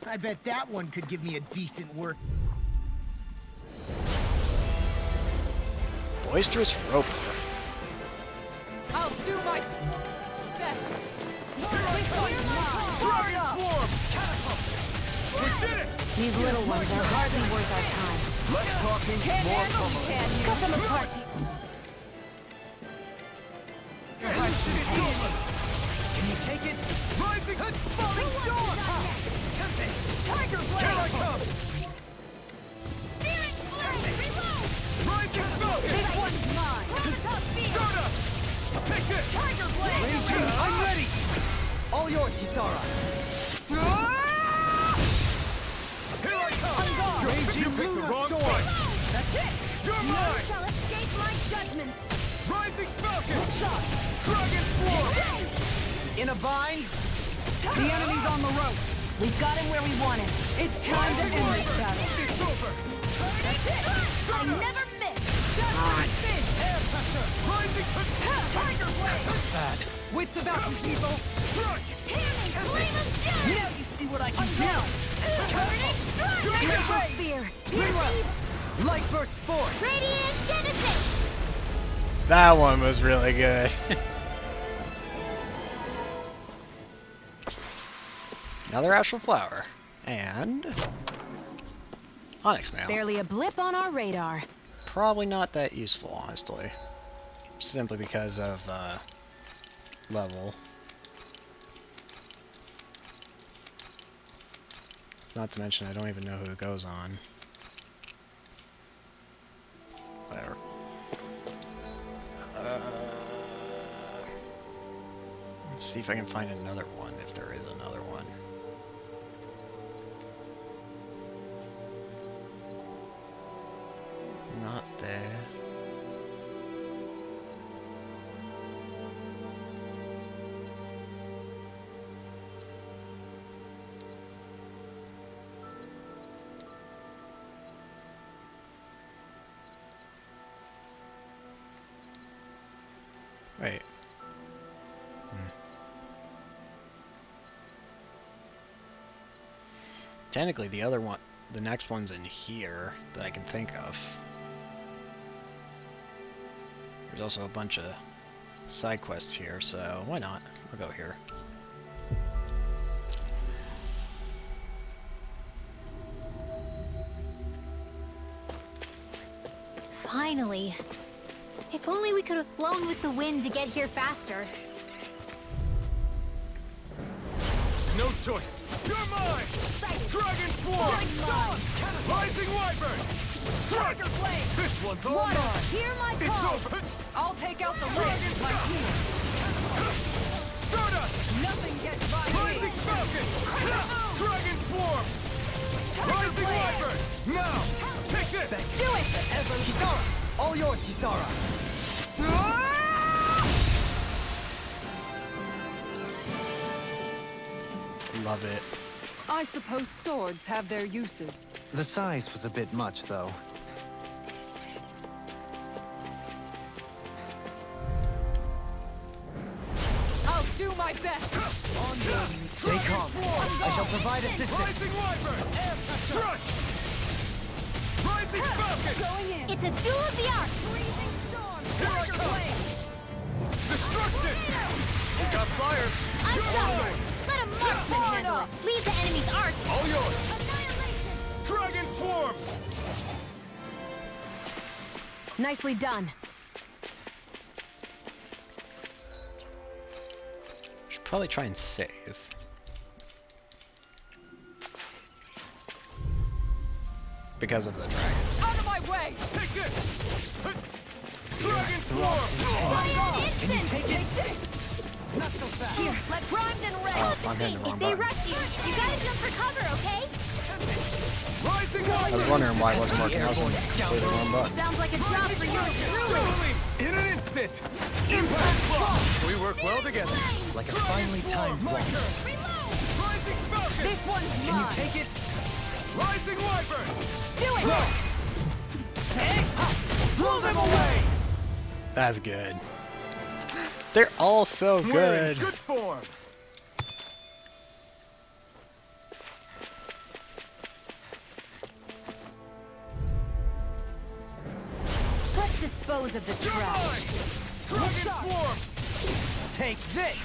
I bet that one could give me a decent work. Boisterous Roper. I'll do my best. We did it! These little ones are hardly worth our time. Less talking, more pummeling. Cut them apart. Can you take it? Rising Falling storm! Tiger blade! Here I come! Rising Falcon! This one's mine! Stardust! Take this! Tiger blade! I'm ready! All yours, Kisara. Here I come! You picked the wrong fight! That's it! You're mine! Shall escape my judgment. Rising Falcon! Dragon Swarm! In a bind? The enemy's on the rope. We've got him where we want him. It's time to end this battle. It's over! That's it! I never miss! Rising Tiger blade! That's bad. Wits about you, people. Strike! Now you see what I can do! Crystal spear! Light burst forth! Radiant Genesis! That one was really good. Another Astral Flower. And Onyx Mail. Barely a blip on our radar. Probably not that useful, honestly. Simply because of level. Not to mention I don't even know who it goes on. Whatever. Let's see if I can find another one, if there is another one. Not there. Wait. Technically, the other one, the next one's in here that I can think of. There's also a bunch of side quests here, so why not? I'll go here. Finally. If only we could have flown with the wind to get here faster. No choice! You're mine! Dragon Swarm! Rising Wyvern! Strike! This one's all mine! Hear my It's call! over! I'll take out the lid with my team. Stardust! Nothing gets by Rising me. Falcon! Dragon Swarm! Rising Wyvern! Now! Take this! Do it! Kisara! All yours, Kisara! Love it. I suppose swords have their uses. The size was a bit much, though. I'll do my best. Stay calm. I shall provide assistance. Rising Wyvern! Strike! Rising Falcon! Going in. It's a duel of the arts! Freezing storm. Here I Tiger come! blade. Destruction! We got fire! I'm sorry! Let a marksman handle it! Leave the enemy's arts! All yours! Annihilation! Dragon Swarm! Nicely done. Should probably try and save. Because of the dragon. Out of my way. Take this! Dragon Swarm! Can you Take it! Not so fast. Here, let's primed and ready! I'm hitting the wrong If they button. rush you, you gotta jump for cover, okay? Rising I was Wyvern! wondering why it wasn't working. I was completely the wrong button. Sounds like a job for you truly! Dueling in an instant! Impact block. We work well together. Like a finely timed My block. turn! Rising Falcon! This one's Can you mine. take it? Rising Wyvern! Do it. Blow them away! That's good. They're all so We're in good. good form. Let's dispose of the You're trash. mine! Dragon Swarm! Take this!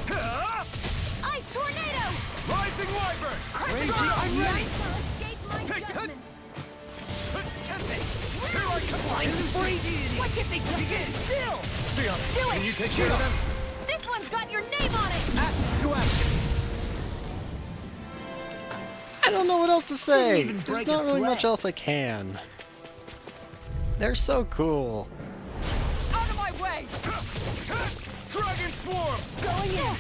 Ha! Ice tornado! Rising Wyvern! Raging, I'm ready! Escape my Take that! judgment. Here I come! Why can't they just get still? Sion, can you take care of them? This one's got your name on it! Action to action. I don't know what else to say. even There's break not a really much sweat. else I can. They're so cool. Out of my way! Dragon Swarm! Going in!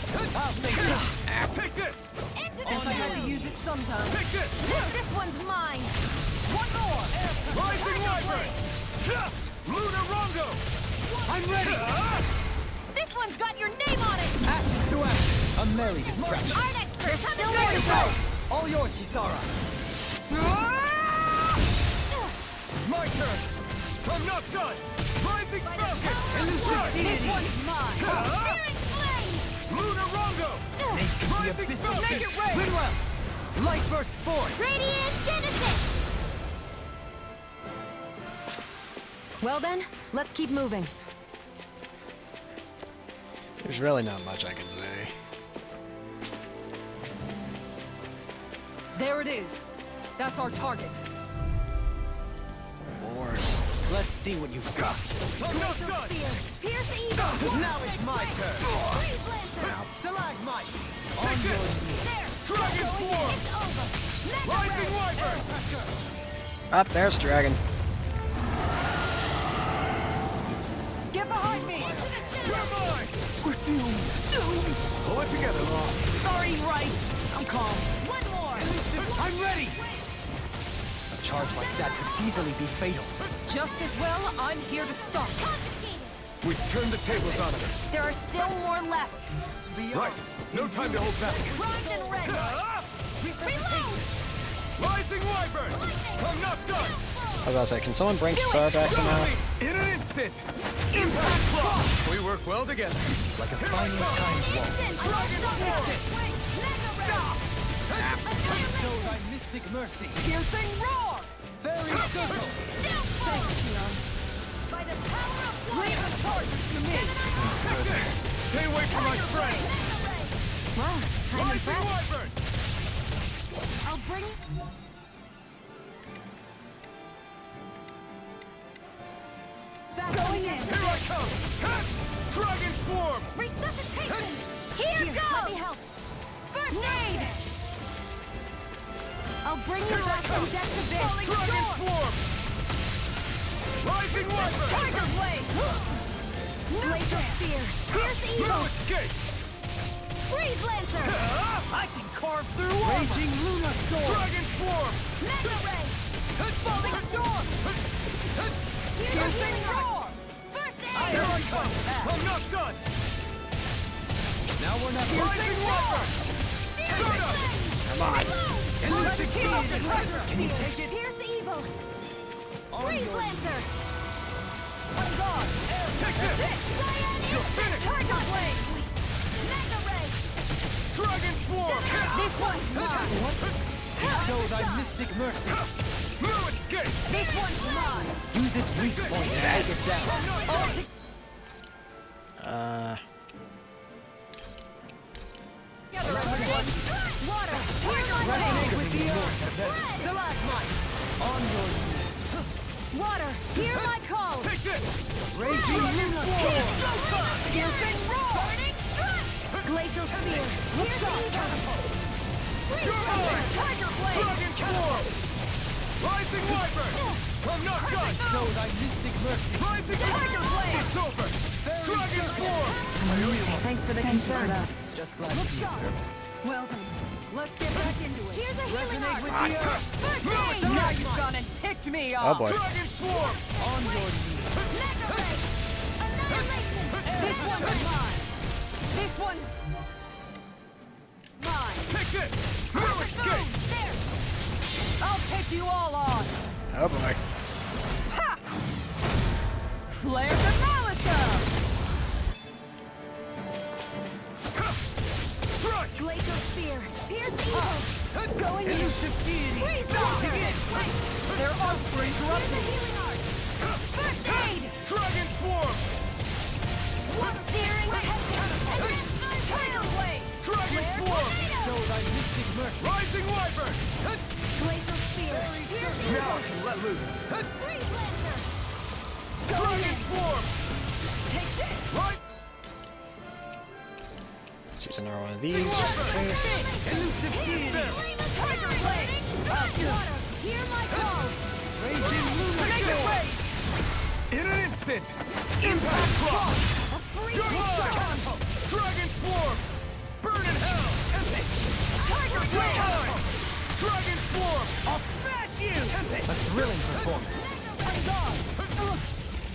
Take this! Into Guess I had to use it sometime. Take this! This one's mine! One more! Rising Wyvern! Lunar Rongo! I'm ready! This one's got your name on it! Action to action. A merry distraction. Our expert, time to There you go! go. All yours, Kisara. My turn! I'm not done! Rising Falcon! This one's mine! Daring flame! Lunar Rongo! Rising Falcon! Make it rain! Ridwell! Light burst forth. Radiant Genesis! Well then, let's keep moving. There's really not much I can say. There it is. That's our target. Wars. Let's see what you've got. I'm not done! Pierce the evil! Now it's my turn. Freeze Lancer! Stalagmite. Take this! There! Dragon Swarm! It's over! Mega Rising Ray! Wyvern! Up there's Dragon. Get behind me! You're mine! We're doomed. Pull it together, Law. Sorry, right. I'm calm. One more! I'm ready. A charge like that could easily be fatal. Just as well, I'm here to stop. Confiscated! We've turned the tables on him. There are still more left. Right. No time to hold back. Primed and ready! Reload! Rising Wyvern! I'm not done! I was about to say, can someone bring Kisara back somehow? In an instant! Impact Claw! We work well together. Like a fine times wall. So thy mystic mercy. Piercing roar! Fairy circle. By the power of Leave the charges to me! Stay away from my friend! Well, I'm Rising impressed. Wyvern! I'll bring... Going in! Here I come! Dragon Swarm! Resuscitation! Here goes! Let me help. First aid! I'll bring you back from death to this. Dragon Swarm! Rising Wyvern! Tiger Blade! Glacial Spear! Pierce No Evil! escape! Freeze Lancer! I can carve through raging lunar storm. Dragon Swarm! Mega Ray! Falling storm! Piercing roar! First Here aid! I come! I'm not done! Now we're not Rising Wyvern! Start up! Come on. Let's keep up the pressure! Can you take it? Pierce Evil! On Freeze your Lancer! On guard! Take this! Cyan You're finished! Tiger Blade! Mega Ray! Dragon Swarm! This one's mine! Show thy mystic mercy. No escape! This one's mine! Use its weak point to take it down. All to together, everyone! Water! Resonate with the earth. Stalagmite. On your knees. Water! Hear my call! Take this! Raging lunar storm. Piercing roar! Burning Strike! Glacial Spear! Look Pierce sharp! Evil! Freeze You're mine! Lancer! Tiger Blade! Dragon Swarm! Rising Wyvern! I'm not done! Show thy mystic mercy. Rising Tiger Blade! It's over! Dragon Swarm! Thanks for the concern. Just glad to be of service. Well then, let's get back into it. Here's a healing Resonate arc! with the earth. First aid! Now you've gone and ticked me Oh off! boy. Dragon Swarm! On your knees. Mega Ray! Annihilation! This one's mine! This one's mine! Take this! No escape! There! I'll take you all on! Oh boy. Ha! Flare the Malachor! spear. Pierce evil. Going in. Freeze Begin. Their offspring Here's the healing art. First aid. Dragon Swarm! One searing and then tidal blade. Dragon Swarm! Rising Wyvern! Glacial spear. Now I can let loose. Freeze lancer. Dragon Swarm! Take this. Right! Let's use another one of these just in case. Tiger blade. Water. Hear my call. Take it away! In an instant! Impact Block! A freeze Your shot. time! Dragon Swarm! Burn in hell! Tiger Your blade. time! Dragon Swarm! I'll smash you! A thrilling performance.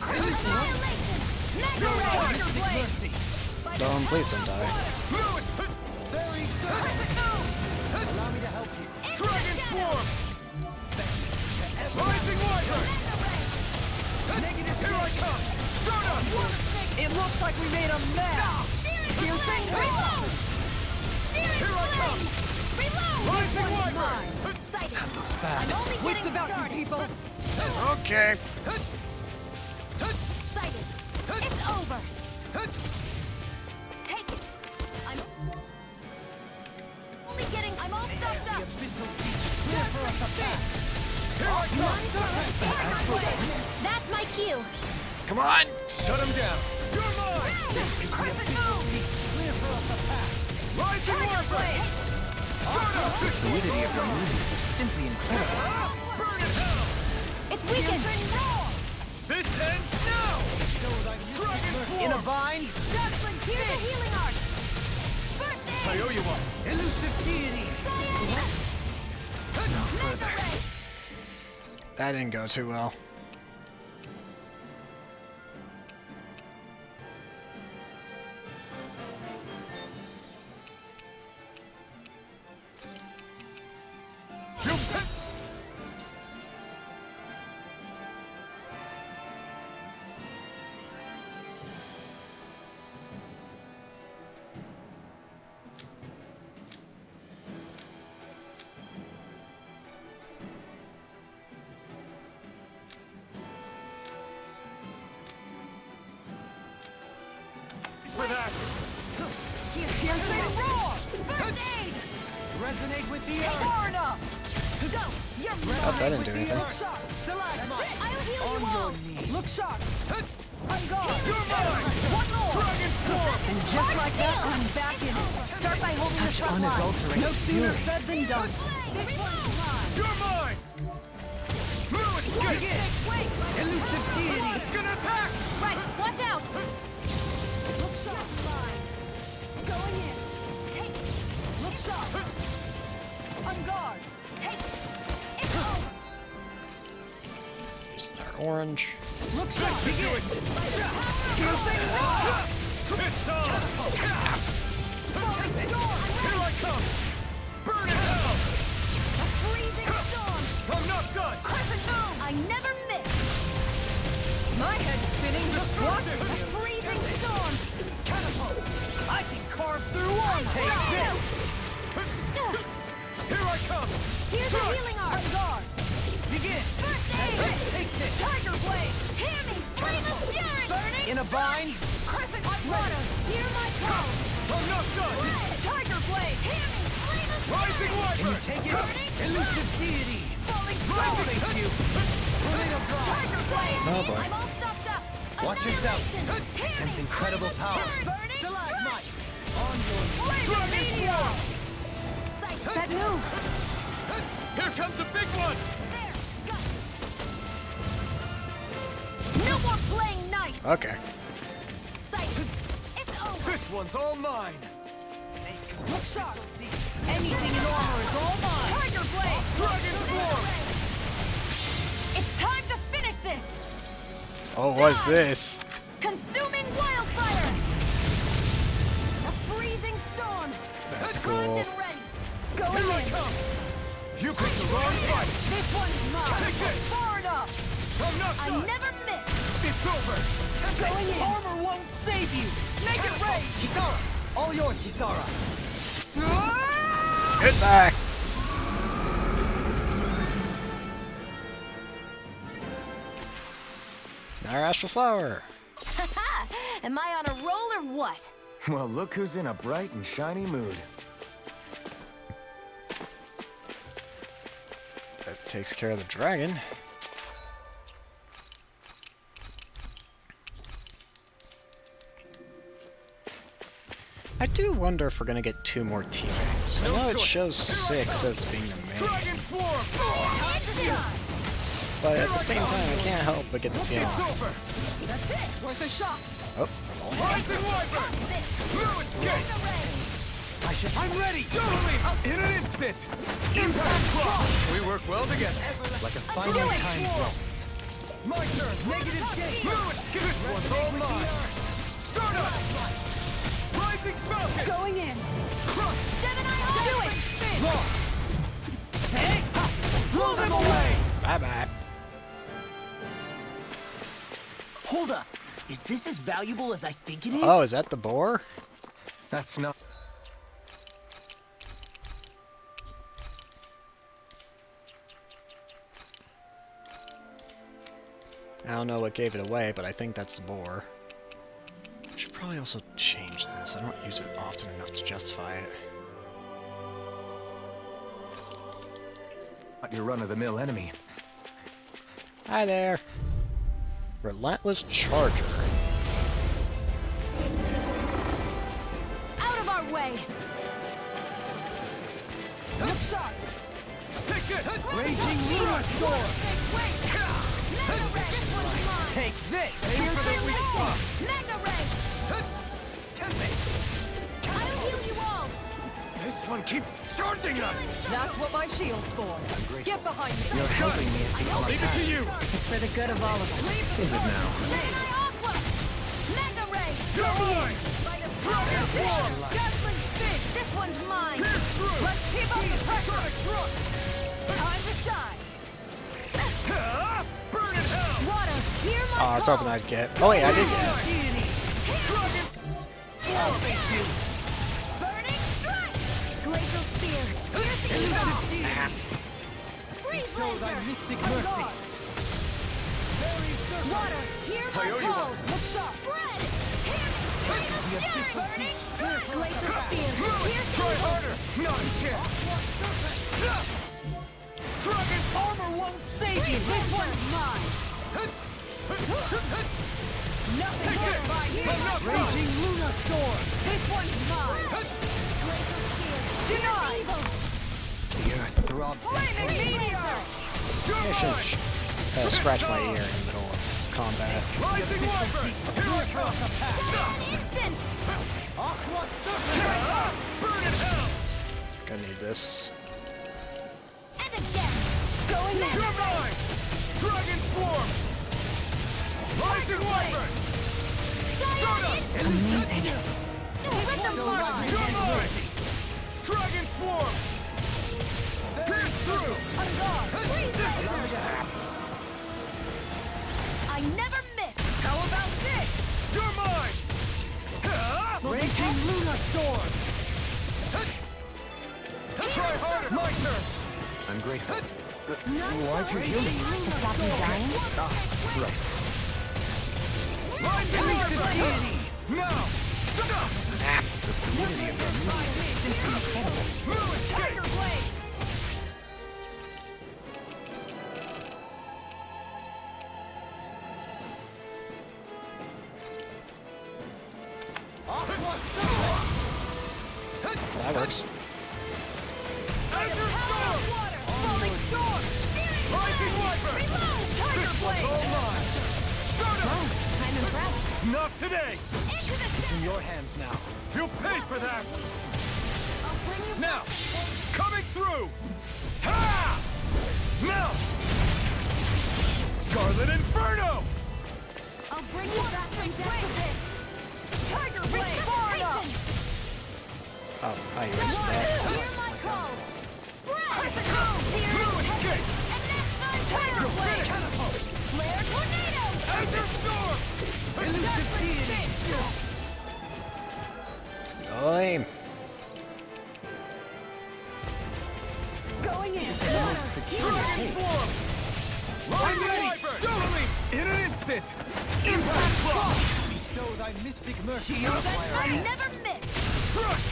Annihilation. Mega Your ray. time! Tiger blade. Don't, please don't die. Fluid! Allow me to help you. Dragon Swarm! Rising Wyvern! Here I come! Soda! It looks like we made a mess. Piercing reload. Here I come! Reload. Rising Wyvern! Excited. Looks bad. I'm only Wits getting about you, started. people. Okay. Excited. It's over. Take it. I'm only getting. I'm all stuffed up. Here I come! That's my cue. Come on. Shut him down! You're mine! Crescent move. Rising Tiger Wyvern! blade. The fluidity of your movement is simply incredible. Burn in hell! It's weakened. This ends now! Dragon Swarm! In a vine, Jocelyn, here's the healing art. First I aid. owe you one. elusive deity. Mega ray. That didn't go too well. For that! Piercing roar. First aid. Resonate with the Far enough. Go. You're Oh, mine. that didn't do anything. Look sharp. I'll heal you all. Look sharp. On guard. You're mine! One more. Dragon Swarm! And just like that, I'm back in it. Start by holding the front line. unadulterated No sooner fury. said than done. You're mine! Fluid! Get it! Wait. Elusive deity. It's gonna attack! Right. Watch out. Look sharp. Going in. Take it. Look sharp. On guard. Take it. It's over. Use another orange. Look sharp. Begin! Piercing roar. It's on! Falling storm. Here I come! Burn in hell! A freezing storm. I'm not done! Crescent moon. I never miss. My head's spinning just watching A you. freezing storm. I can carve through one. Take this. Here I come! Here's the healing art. On guard. Begin. First aid. Take this. Tiger blade. Hear me. Flame of fury. Burning. In a vine, Crescent water. Hear my call. I'm not done! Red. Tiger blade. Hear me. Flame of fury. Rising Wyvern! take it. Elusive deity. Falling Thank storm. you. Tornado drop. Tiger blade. Oh, boy. I'm all stuffed up. Watch yourself. Annihilation. Hear Sense me. incredible Flame of power. fury. Burning. Stalagmite. On your Dragon Swarm! Sight. That move. Here comes a big one! There. Go. No more playing nice. Okay. Sight. It's over. This one's all mine! Look sharp. anything in armor is all mine. Tiger blade. Dragon Swarm! It's time to finish this. Oh, what's this? Consuming wildfire. A freezing storm. That's Primed cool. and ready. Going Here I in. come! You picked the wrong fight! This one's mine. Take this! Far enough. I'm not I done! never miss. It's over! Going in. Armor won't save you. Make it rain. Kisara, all yours, Kisara. Ah! Goodbye! Our astral flower. Am I on a roll or what? Well, look who's in a bright and shiny mood. That takes care of the dragon. I do wonder if we're gonna get 2 more teammates. I know it shows 6 as being the main, but at the same time, I can't help but get the feeling. Worth a shot. Oh, Rising Wyvern! Fluid Gate! I'm ready! Totally! In an instant! Impact Clock! We work well together. Like a finely timed rope. My turn! Negative Gate! Fluid Gate! This one's all mine! Start up! Rising Falcon! Going in. Crush! Do it. Lock! Hey! Blow them away! bye-bye. Hold up. Is this as valuable as I think it is? Oh, is that the boar? That's not... I don't know what gave it away, but I think that's the boar. I should probably also change this. I don't use it often enough to justify it. Not your run-of-the-mill enemy. Hi there. Relentless Charger. Out of our way! Look sharp. Take it! Raging Luna Storm! Take this! Aim for the weak spot! Magna Ray! I'll heal you all! This one keeps charging us! That's what my shield's for. Get behind me. You're helping me at the I'll leave it to you! For the good of all of us. Is it now? Aqua! Magna Ray! You're mine! Dragon Form! Dazzling Spin! This one's mine! Pierce through! Let's keep up the pressure! Sonic Thrust! Time to shine! Ah! Burn in hell! Water, hear my Oh, I was hoping I'd get... Oh wait, I did get it. Dragon! Burning Strike! Glacial Spear! Piercing Shock! Freeze Laser! Mystic Mercy! Water, hear my I owe you call! one. Look sharp! Spread! Stream of Fury! Burning Strike! Glacial Spear! Piercing Try Shock! harder! Not a chance! Dragon armor won't save you! This one's mine! Nothing more by here! Raging Luna Storm! This one's mine! Glacial Spear! Denied! The earth throbs. Flaming Meteor! I should scratch my ear in the middle of combat. Rising Wyvern! Here I come! Instant! Aqua Serpent! Burn in hell! Gonna need this. And again! Going in! You're mine! Dragon Swarm! Rising Wyvern! Start up! Amazing! With the Mudon! You're mine! Dragon Swarm! Pierce through! I never miss! How about this? You're mine! Raging Luna Storm! Try harder! My turn! I'm grateful. Why'd you heal me? To stop me dying? Right. Rising Wyvern! Now! Stop! Fluid Gate! That works. Azure Storm! Falling Storm! Rising Wyvern! Tiger Blade! All mine! Start up! I'm impressed! Not today! Into the It's in your hands now. You'll pay for that! I'll bring you Now! Coming through! Ha! Now! Scarlet Inferno! I'll bring you back from death with this! Tiger Blade! Far Oh, I erased that. Hear my call! Spread! Fluid Gate! And next time, Tiger Blade! Flare Tornado! Azure Storm! Lame. swarm! I'm ready! Totally! In an instant! Impact Frost! Bestow thy mystic mercy. I never miss! Crush!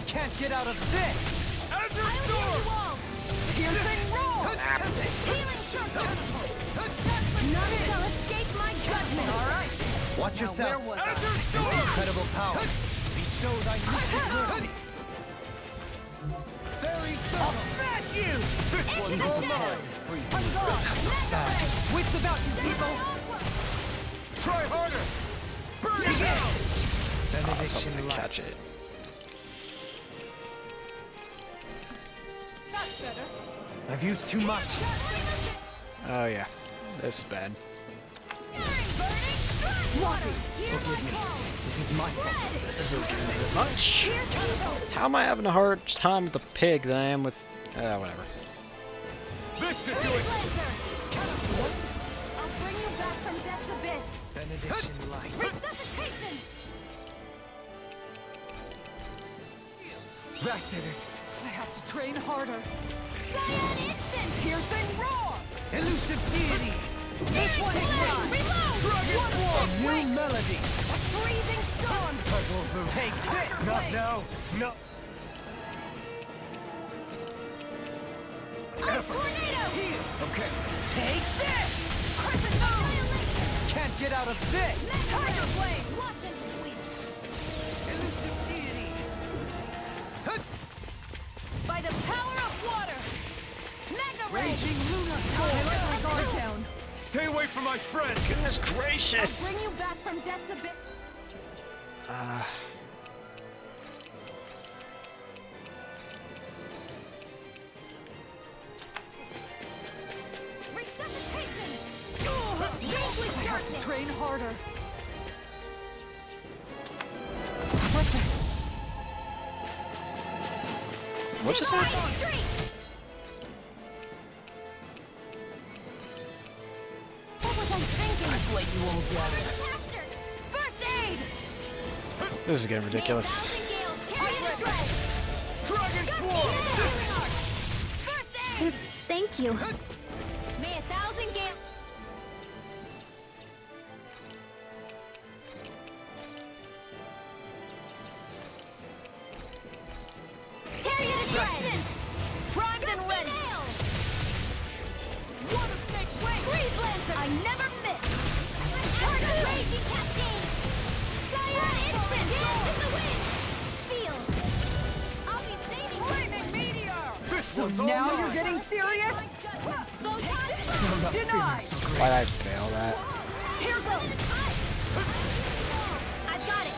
Can't get out of this! Azure Storm! Piercing roar! Healing circle! None shall escape my judgment! Alright! Watch yourself. Azure Storm! Incredible power. Bestow thy mystic mercy. Fairy I'll smash you! This one's all mine! I'm gone! Wits about you, people! Try harder! Burn it down! I was hoping to catch it. That's better. I've used too much. Oh yeah, this is bad. This is my fault. This isn't giving me much. How am I having a hard time with the pig than I am with... whatever. This should do it! I'll bring you back from death's abyss! Benediction light. Resuscitation! That did it! I have to train harder. Cyan instant! Piercing roar! Elusive deity! This one is mine! Reload! Dragon Swarm! New melody! Freezing storm! Take this! Not now! No! Tornado! Okay. Take this! Crescent Annihilation! Can't get out of this! Tiger Blade! Lost in between! Elusive deity! By the power of water! Mega Ray! Raging Luna I let my guard down. Stay away from my friend! Goodness I'll gracious! bring you back from death's abyss! Resuscitation! I have to train harder. What just happened? What was I thinking? I've let you all down. First aid! This is getting ridiculous. Dragon Swarm! First aid! Thank you. May 1,000 gales... Tear you to shreds! Primed and ready! Water snake wing! Freeze lancer! I never miss! Target raging cascade! Cyan instant! Dance in the wind! Feel! I'll be saving flaming meteor! This one's all Now mine! you're getting serious? Denied! Why'd I fail that? Here goes! I've got it!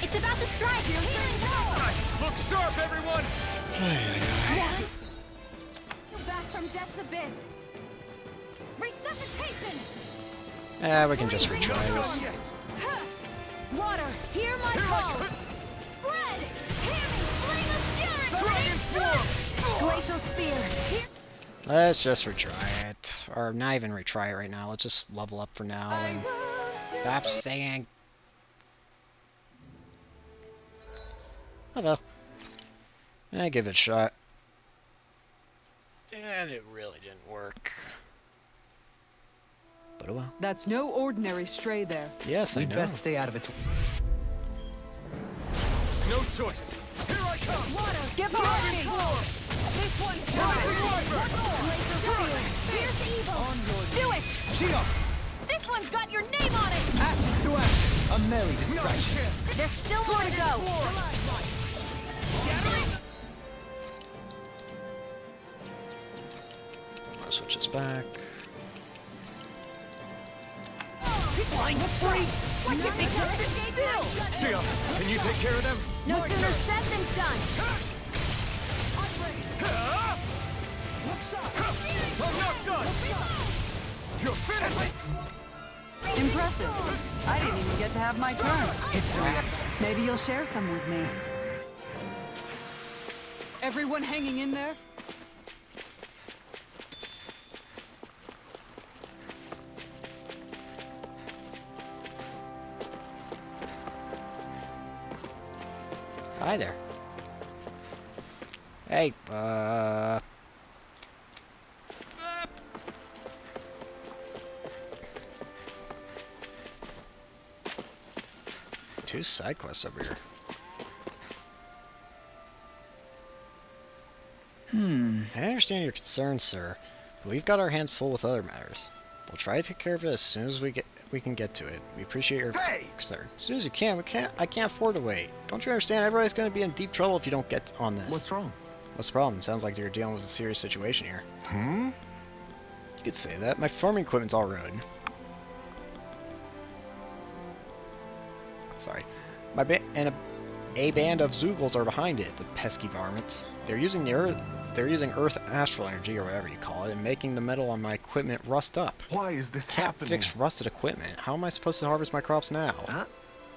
It's about to strike! Healing power! Look sharp, everyone! You back from death's abyss! Resuscitation! We can just retry this. Water, hear my call! Spread! Hammy, fling of fury! Dragon Swarm! Glacial spear! Here... Let's just retry it. Or not even retry it right now. Let's just level up for now and stop saying. Hello. Give it a shot. And it really didn't work. But oh well. That's no ordinary stray there. Yes, I We'd know. best stay out of its... No choice! Here I come! Water! Get behind me! This one's Here's evil! Do it! Shield! This one's got your name on it! Ashes to ashes. A merry distraction. There's still more to go! I'll switch this back. Flying freak! What can they still? Shield, can you take care of them? No sooner said than done! I'm not done! You're finished! Impressive. I didn't even get to have my turn. Maybe you'll share some with me. Everyone hanging in there? Hi there. Hey, 2 side quests over here. I understand your concerns, sir, but we've got our hands full with other matters. We'll try to take care of it as soon as we can get to it. We appreciate your concern. As soon as you can. I can't afford to wait. Don't you understand? Everybody's going to be in deep trouble if you don't get on this. What's wrong? What's the problem? Sounds like you're dealing with a serious situation here. You could say that. My farming equipment's all ruined. Sorry. A band of Zeugles are behind it, the pesky varmints. They're using Earth astral energy, or whatever you call it, and making the metal on my equipment rust up. Why is this Can't happening? fix rusted equipment. How am I supposed to harvest my crops now? Huh?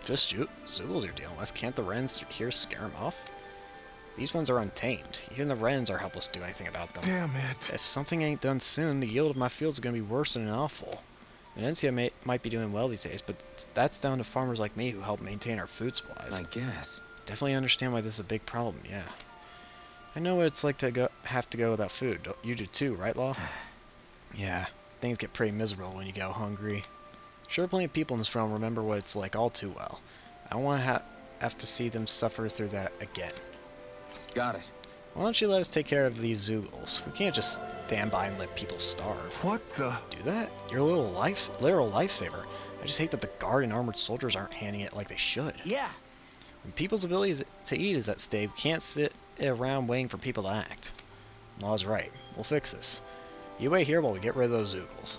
Just Zeugles you're dealing with. Can't the wrens here scare them off? These ones are untamed. Even the wrens are helpless to do anything about them. Damn it. If something ain't done soon, the yield of my fields is going to be worse than awful. Menencia might be doing well these days, but that's down to farmers like me who help maintain our food supplies. I guess. Definitely understand why this is a big problem, yeah. I know what it's like to have to go without food. You do too, right, Law? Yeah, things get pretty miserable when you go hungry. Sure, plenty of people in this realm remember what it's like all too well. I don't want to have to see them suffer through that again. Got it. Why don't you let us take care of these Zeugles? We can't just stand by and let people starve. What the? Do that? You're a literal lifesaver. I just hate that the guard and armored soldiers aren't handling it like they should. Yeah. When people's ability to eat is at stake, we can't sit around waiting for people to act. Law's right. We'll fix this. You wait here while we get rid of those Zeugles.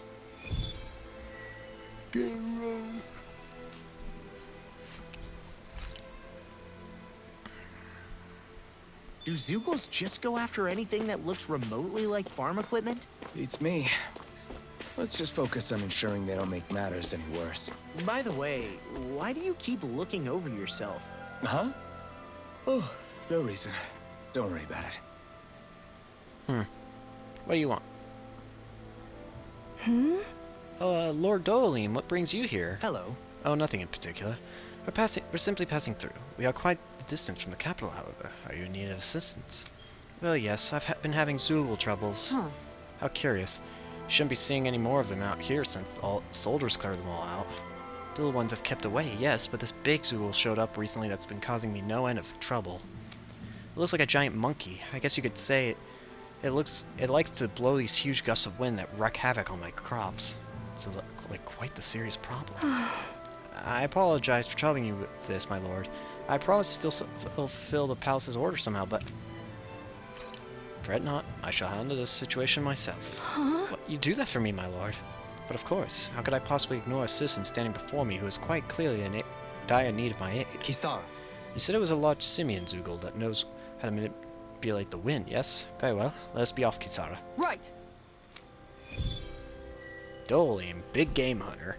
Do Zeugles just go after anything that looks remotely like farm equipment? Beats me. Let's just focus on ensuring they don't make matters any worse. By the way, why do you keep looking over yourself? Huh? Oh, no reason. Don't worry about it. What do you want? Oh, Lord Doline, what brings you here? Hello. Oh, nothing in particular. We're simply passing through. We are quite a distance from the capital, however. Are you in need of assistance? Well, yes, I've been having Zeugle troubles. How curious. Shouldn't be seeing any more of them out here since all soldiers cleared them all out. Little ones have kept away, yes, but this big Zeugle showed up recently that's been causing me no end of trouble. It looks like a giant monkey. I guess you could say it likes to blow these huge gusts of wind that wreak havoc on my crops. It's like quite the serious problem. I apologize for troubling you with this, my lord. I promise to still fulfill the palace's order somehow, but fret not. I shall handle this situation myself. Well, you do that for me, my lord. But of course, how could I possibly ignore a citizen standing before me who is quite clearly in dire need of my aid? Kisara. You said it was a large simian Zeugle that knows how to manipulate the wind, yes? Very well. Let us be off, Kisara. Right. Doline, big game hunter.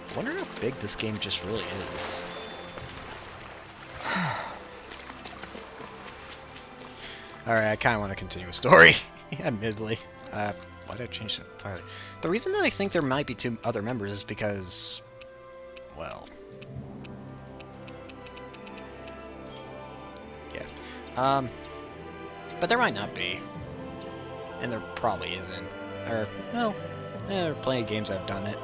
I wonder how big this game just really is. Alright, I kind of want to continue a story, admittedly. Why did I change the pilot? The reason that I think there might be 2 other members is because, well, yeah. But there might not be. And there probably isn't. Or, no, there are plenty of games that have done it.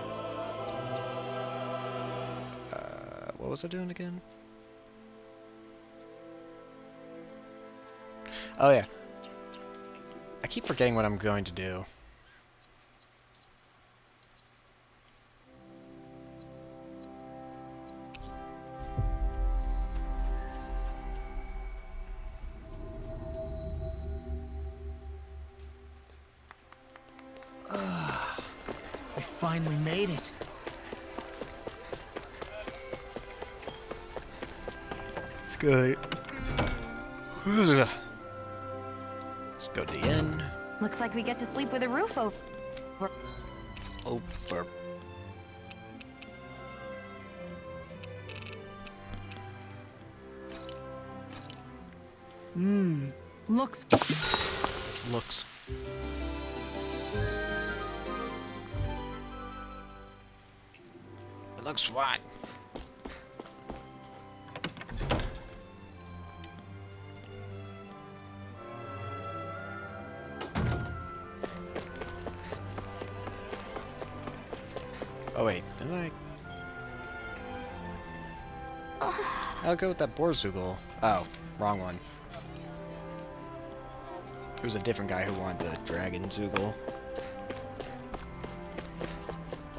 What was I doing again? Oh yeah. I keep forgetting what I'm going to do. We finally made it. It's good. Let's go to the inn. Looks like we get to sleep with a roof over. Over. Looks. Looks. It looks what? Didn't I? I'll go with that Borzoogle. Oh, wrong one. It was a different guy who wanted the Dragon Zoogle.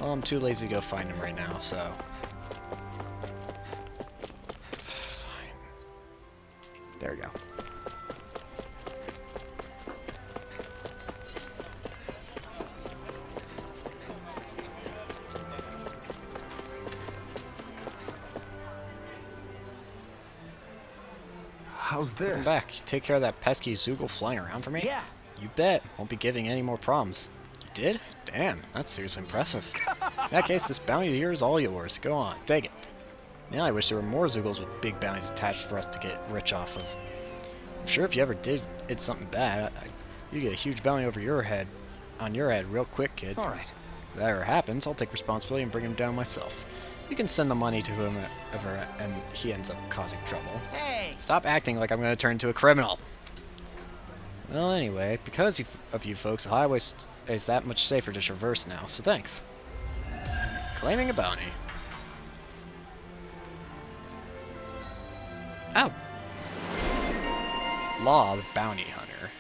Well, I'm too lazy to go find him right now, so... Fine. There we go. How's this? Welcome back. You take care of that pesky Zoogle flying around for me? Yeah. You bet. Won't be giving any more problems. You did? Damn, that's seriously impressive. In that case, this bounty here is all yours. Go on, take it. Now I wish there were more Zoogles with big bounties attached for us to get rich off of. I'm sure if you ever did something bad, you get a huge bounty over your head, on your head real quick, kid. Alright. If that ever happens, I'll take responsibility and bring him down myself. You can send the money to whomever and he ends up causing trouble. Hey! Stop acting like I'm going to turn into a criminal. Well, anyway, because of you folks, the highway is that much safer to traverse now, so thanks. Claiming a bounty. Oh. Law, the bounty hunter.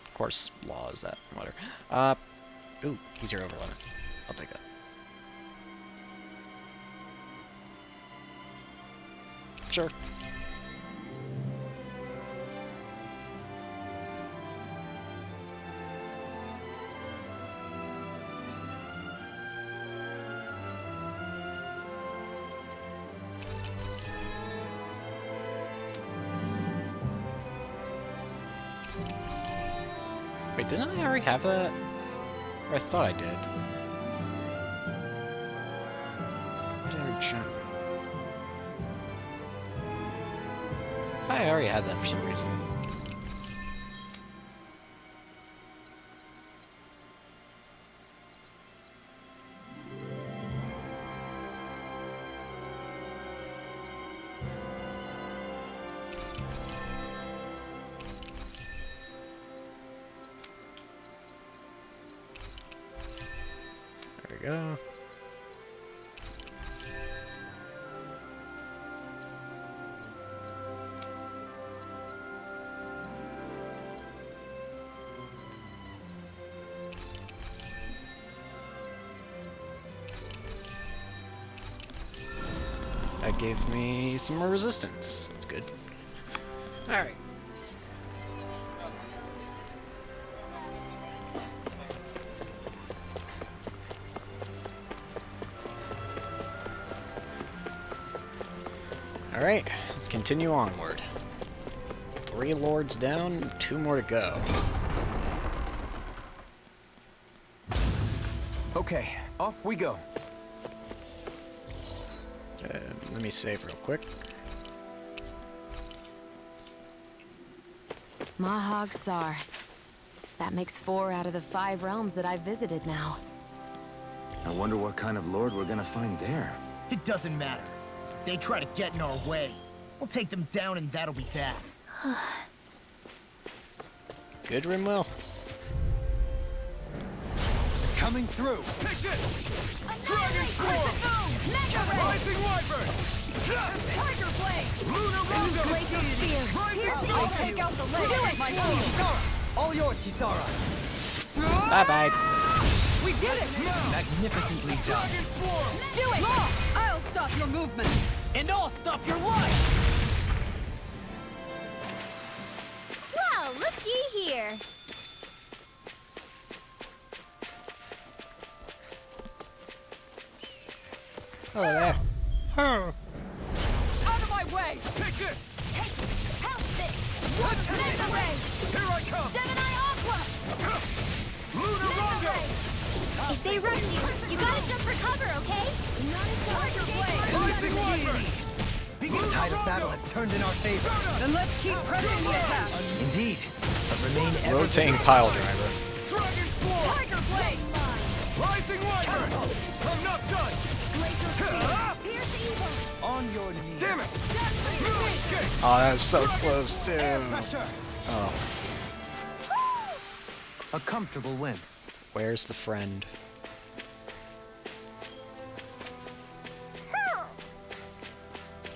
Of course, Law is that. Whatever. Ooh, he's your overloader. I'll take that. Sure. Wait, didn't I already have that? Or I thought I did. Why did I reach out? I already had that for some reason. There we go. That gave me some more resistance. That's good. Alright. Alright, let's continue onward. 3 lords down, 2 more to go. Okay, off we go. Let me save real quick. Mahag Sar. That makes 4 out of the 5 realms that I've visited now. I wonder what kind of lord we're gonna find there. It doesn't matter. If they try to get in our way, we'll take them down and that'll be that. Good, Rimwell. Coming through! Take this! Dragon Annihilate! Storm! Mega Ray! Rising Wyvern! Tiger Blade! Lunar Rondo! Glacial Spear! Piercing I'll Blade! take out the legs with my team. All yours, Kisara! Bye-bye. We did it! Magnificently done. Dragon Swarm! Do it! I'll stop your movement! And I'll stop your life! Well, looky here! Hello there. Out of my way! Take this! Hey, help this! Mega Ray! Here I come! Gemini Aqua! Lunar Rondo! If they rush you gotta jump for cover, okay? Tiger Blade! Rising Wyvern! The tide of battle has turned in our favor. Then let's keep pressing the attack! Indeed, but remain ever Rotating pile driver. Dragon Swarm! Tiger Blade! Rising Wyvern! I'm not done! Pierce evil! on your knees. Damn it! Moon escape! Oh, that was so close, too. Pressure. Oh, A comfortable win. where's the friend?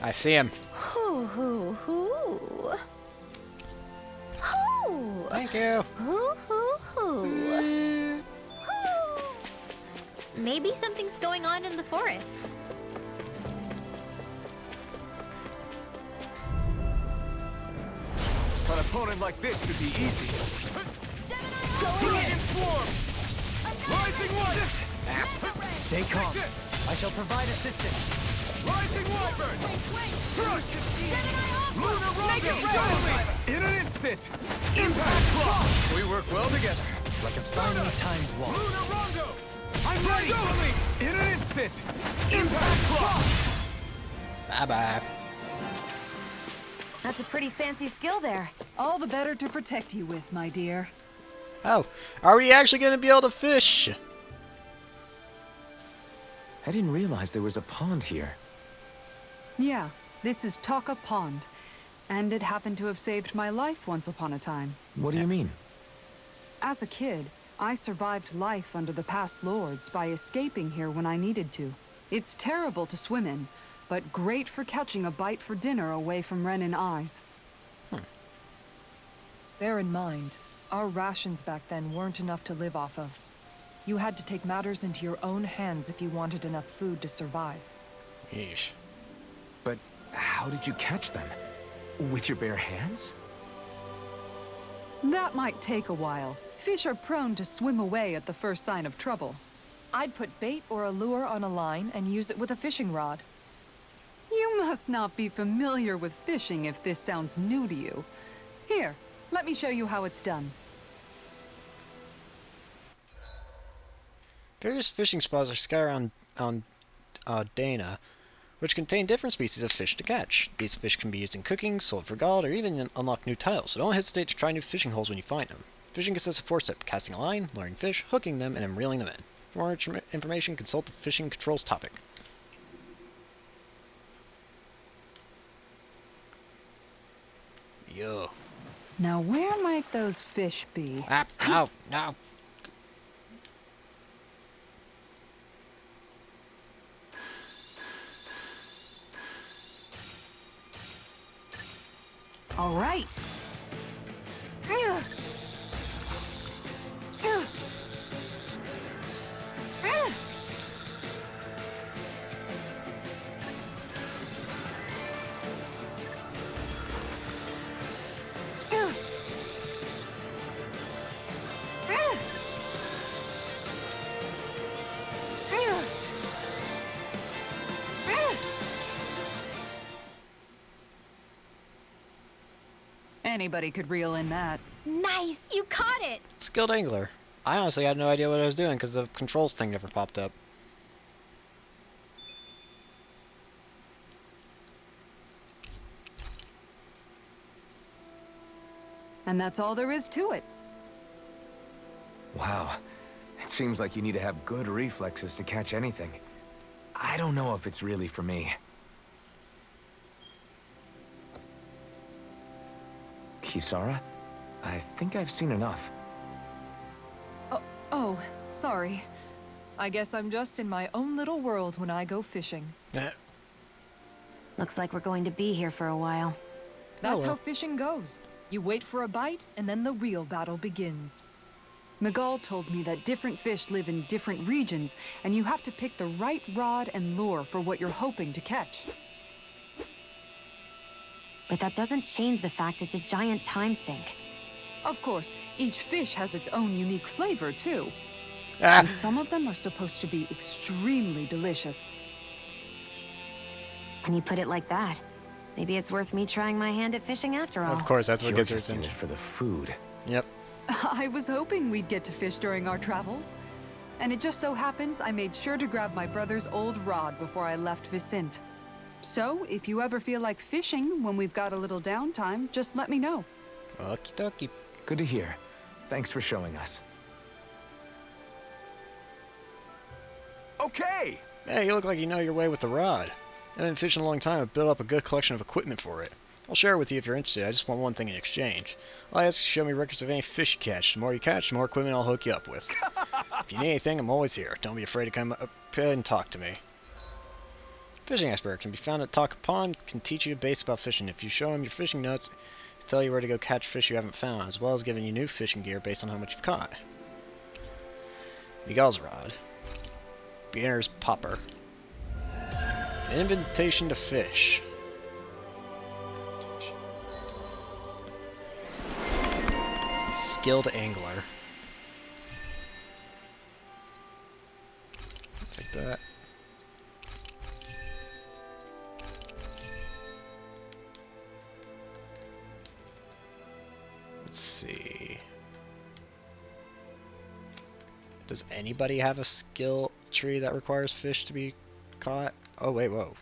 I see him. Hoo hoo hoo. Hoo. Thank you. Hoo hoo hoo. Maybe something's going on in the forest. An opponent like this should be easy. Dragon Swarm! Rising Wyvern! Stay calm. I shall provide assistance. Rising Wyvern! Crush! Lunar Rondo! In an instant! Impact Claw! We work well together. Like a finely timed walk. Lunar Rondo! I'm ready! In an instant! Impact Claw! Bye-bye. That's a pretty fancy skill there. All the better to protect you with, my dear. Oh, are we actually going to be able to fish? I didn't realize there was a pond here. Yeah, this is Taka Pond. And it happened to have saved my life once upon a time. What do you mean? As a kid, I survived life under the past lords by escaping here when I needed to. It's terrible to swim in, but great for catching a bite for dinner away from Renin eyes. Bear in mind, our rations back then weren't enough to live off of. You had to take matters into your own hands if you wanted enough food to survive. Yeesh. But how did you catch them? With your bare hands? That might take a while. Fish are prone to swim away at the first sign of trouble. I'd put bait or a lure on a line and use it with a fishing rod. You must not be familiar with fishing if this sounds new to you. Here, let me show you how it's done. Various fishing spots are scattered on Dana, which contain different species of fish to catch. These fish can be used in cooking, sold for gold, or even unlock new titles, so don't hesitate to try new fishing holes when you find them. Fishing consists of 4 steps: casting a line, luring fish, hooking them, and then reeling them in. For more information, consult the fishing controls topic. Yo. Now where might those fish be? No, no. All right. Anybody could reel in that. Nice, you caught it. Skilled angler. I honestly had no idea what I was doing because the controls thing never popped up. And that's all there is to it. Wow. It seems like you need to have good reflexes to catch anything. I don't know if it's really for me. Kisara? I think I've seen enough. Oh, sorry. I guess I'm just in my own little world when I go fishing. Looks like we're going to be here for a while. That's well. how fishing goes. You wait for a bite, and then the real battle begins. Miguel told me that different fish live in different regions, and you have to pick the right rod and lure for what you're hoping to catch. But that doesn't change the fact it's a giant time sink. Of course, each fish has its own unique flavor, too. Ah. And some of them are supposed to be extremely delicious. When you put it like that, maybe it's worth me trying my hand at fishing after all. Of course, that's what You're gets her just in it attention. for the food. Yep. I was hoping we'd get to fish during our travels. And it just so happens I made sure to grab my brother's old rod before I left Vicente. So, if you ever feel like fishing when we've got a little downtime, just let me know. Okie dokie. Good to hear. Thanks for showing us. Okay! Hey, you look like you know your way with the rod. I've been fishing a long time. I've built up a good collection of equipment for it. I'll share it with you if you're interested. I just want one thing in exchange. All I ask is show me records of any fish you catch. The more you catch, the more equipment I'll hook you up with. If you need anything, I'm always here. Don't be afraid to come up and talk to me. Fishing expert can be found at Taka Pond, can teach you basics about fishing. If you show him your fishing notes, he'll tell you where to go catch fish you haven't found, as well as giving you new fishing gear based on how much you've caught. Miguel's Rod. Beginner's Popper. An invitation to fish. Skilled angler. Take that. Let's see. Does anybody have a skill tree that requires fish to be caught? Oh, wait, whoa.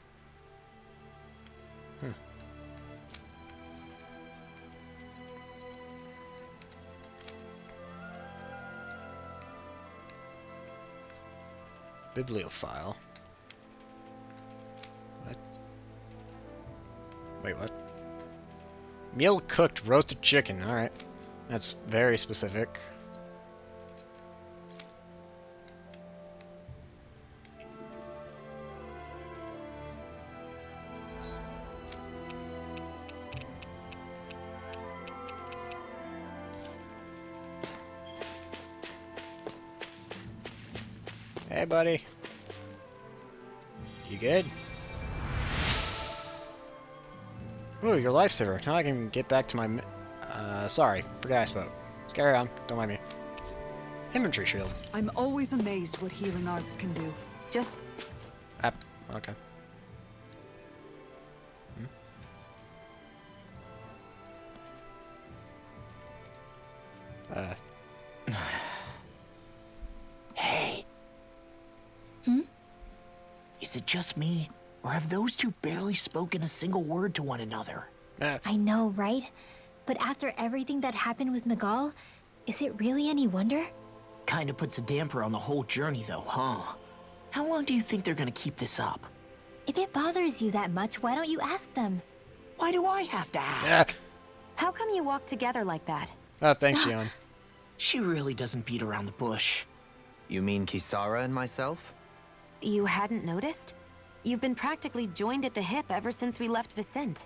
Bibliophile. What? Wait, what? Meal cooked roasted chicken. Alright. That's very specific. Hey, buddy. You good? Ooh, your lifesaver. Now I can get back to my... sorry. Forgot I spoke. Just carry on. Don't mind me. Infantry shield. I'm always amazed what healing arts can do. Just Okay. Hey. Is it just me, or have those two barely spoken a single word to one another? I know, right? But after everything that happened with Miguel, is it really any wonder? Kinda puts a damper on the whole journey, though, huh? How long do you think they're gonna keep this up? If it bothers you that much, why don't you ask them? Why do I have to ask? how come you walk together like that? Thanks, Xion. She really doesn't beat around the bush. You mean Kisara and myself? You hadn't noticed? You've been practically joined at the hip ever since we left Vicente.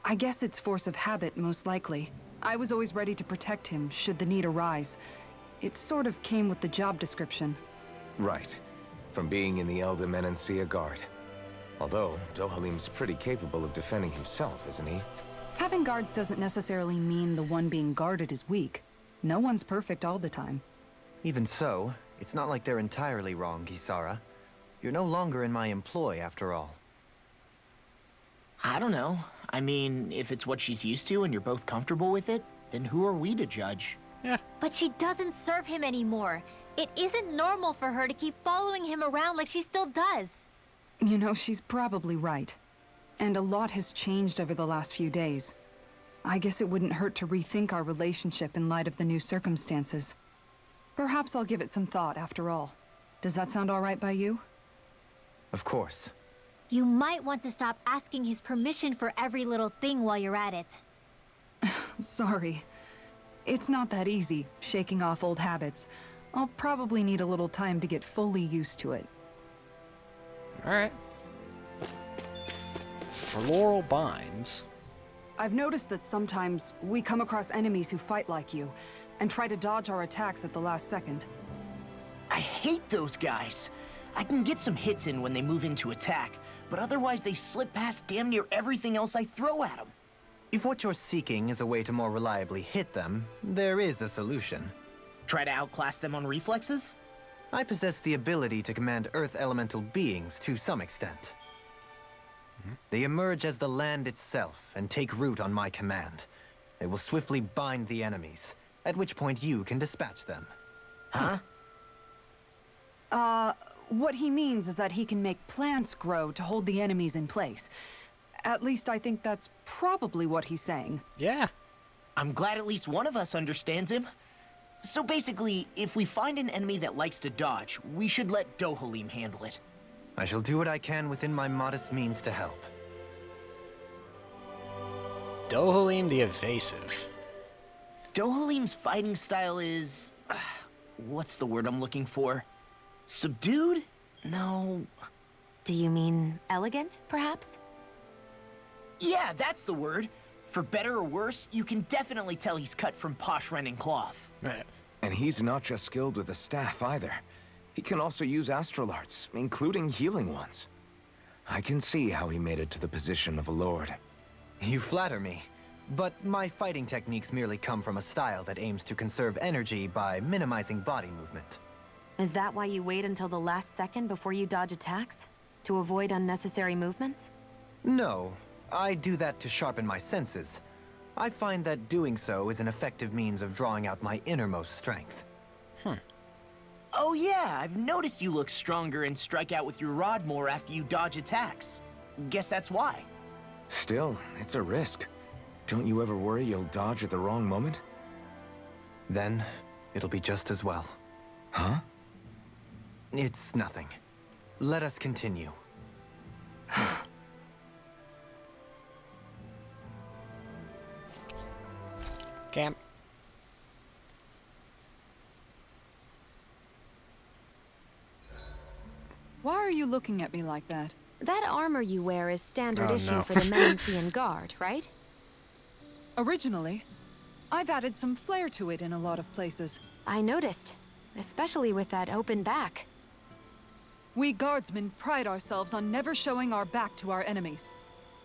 I guess it's force of habit, most likely. I was always ready to protect him, should the need arise. It sort of came with the job description. Right. From being in the Elder Menancia Guard. Although, Dohalim's pretty capable of defending himself, isn't he? Having guards doesn't necessarily mean the one being guarded is weak. No one's perfect all the time. Even so, it's not like they're entirely wrong, Kisara. You're no longer in my employ, after all. I don't know. I mean, if it's what she's used to and you're both comfortable with it, then who are we to judge? But she doesn't serve him anymore. It isn't normal for her to keep following him around like she still does. You know, she's probably right. And a lot has changed over the last few days. I guess it wouldn't hurt to rethink our relationship in light of the new circumstances. Perhaps I'll give it some thought after all. Does that sound all right by you? Of course. You might want to stop asking his permission for every little thing while you're at it. Sorry. It's not that easy, shaking off old habits. I'll probably need a little time to get fully used to it. Alright. Floral binds. I've noticed that sometimes we come across enemies who fight like you, and try to dodge our attacks at the last second. I hate those guys. I can get some hits in when they move into attack, but otherwise they slip past damn near everything else I throw at them. If what you're seeking is a way to more reliably hit them, there is a solution. Try to outclass them on reflexes? I possess the ability to command Earth elemental beings to some extent. They emerge as the land itself and take root on my command. They will swiftly bind the enemies, at which point you can dispatch them. Huh? What he means is that he can make plants grow to hold the enemies in place. At least I think that's probably what he's saying. Yeah. I'm glad at least one of us understands him. So basically, if we find an enemy that likes to dodge, we should let Dohalim handle it. I shall do what I can within my modest means to help. Dohalim the Evasive. Dohalim's fighting style is... what's the word I'm looking for? Subdued? No. Do you mean elegant, perhaps? Yeah, that's the word. For better or worse, you can definitely tell he's cut from posh Renin cloth. And he's not just skilled with the staff either. He can also use astral arts, including healing ones. I can see how he made it to the position of a lord. You flatter me. But my fighting techniques merely come from a style that aims to conserve energy by minimizing body movement. Is that why you wait until the last second before you dodge attacks? To avoid unnecessary movements? No, I do that to sharpen my senses. I find that doing so is an effective means of drawing out my innermost strength. Oh yeah, I've noticed you look stronger and strike out with your rod more after you dodge attacks. Guess that's why. Still, it's a risk. Don't you ever worry you'll dodge at the wrong moment? Then, it'll be just as well. Huh? It's nothing. Let us continue. Camp. Why are you looking at me like that? That armor you wear is standard Oh, issue no. for the Menancian Guard, right? Originally, I've added some flair to it in a lot of places. I noticed, especially with that open back. We guardsmen pride ourselves on never showing our back to our enemies.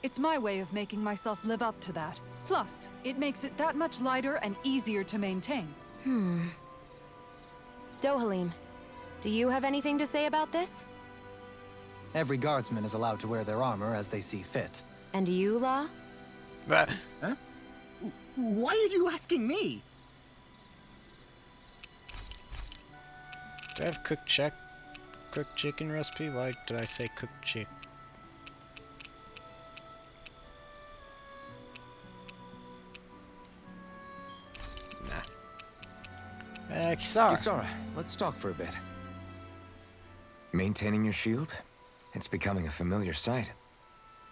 It's my way of making myself live up to that. Plus, it makes it that much lighter and easier to maintain. Dohalim, do you have anything to say about this? Every guardsman is allowed to wear their armor as they see fit. And you, Law? Why are you asking me? Do I have cooked chicken recipe? Why did I say cooked chick? Nah. Kisara. Kisara, let's talk for a bit. Maintaining your shield? It's becoming a familiar sight.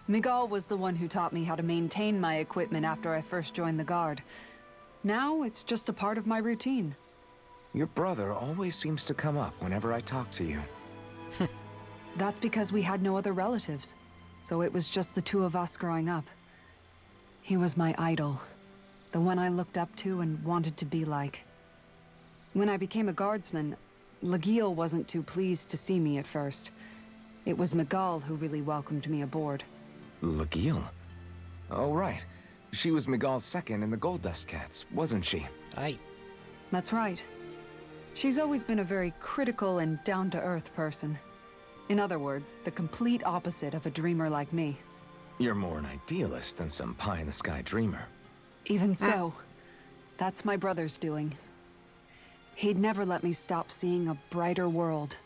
Miguel was the one who taught me how to maintain my equipment after I first joined the Guard. Now, it's just a part of my routine. Your brother always seems to come up whenever I talk to you. That's because we had no other relatives, so it was just the two of us growing up. He was my idol, the one I looked up to and wanted to be like. When I became a guardsman, Lagiel wasn't too pleased to see me at first. It was Miguel who really welcomed me aboard. Lagiel? Oh, right. She was Miguel's second in the Gold Dust Cats, wasn't she? Aye. That's right. She's always been a very critical and down-to-earth person. In other words, the complete opposite of a dreamer like me. You're more an idealist than some pie-in-the-sky dreamer. Even so, that's my brother's doing. He'd never let me stop seeing a brighter world.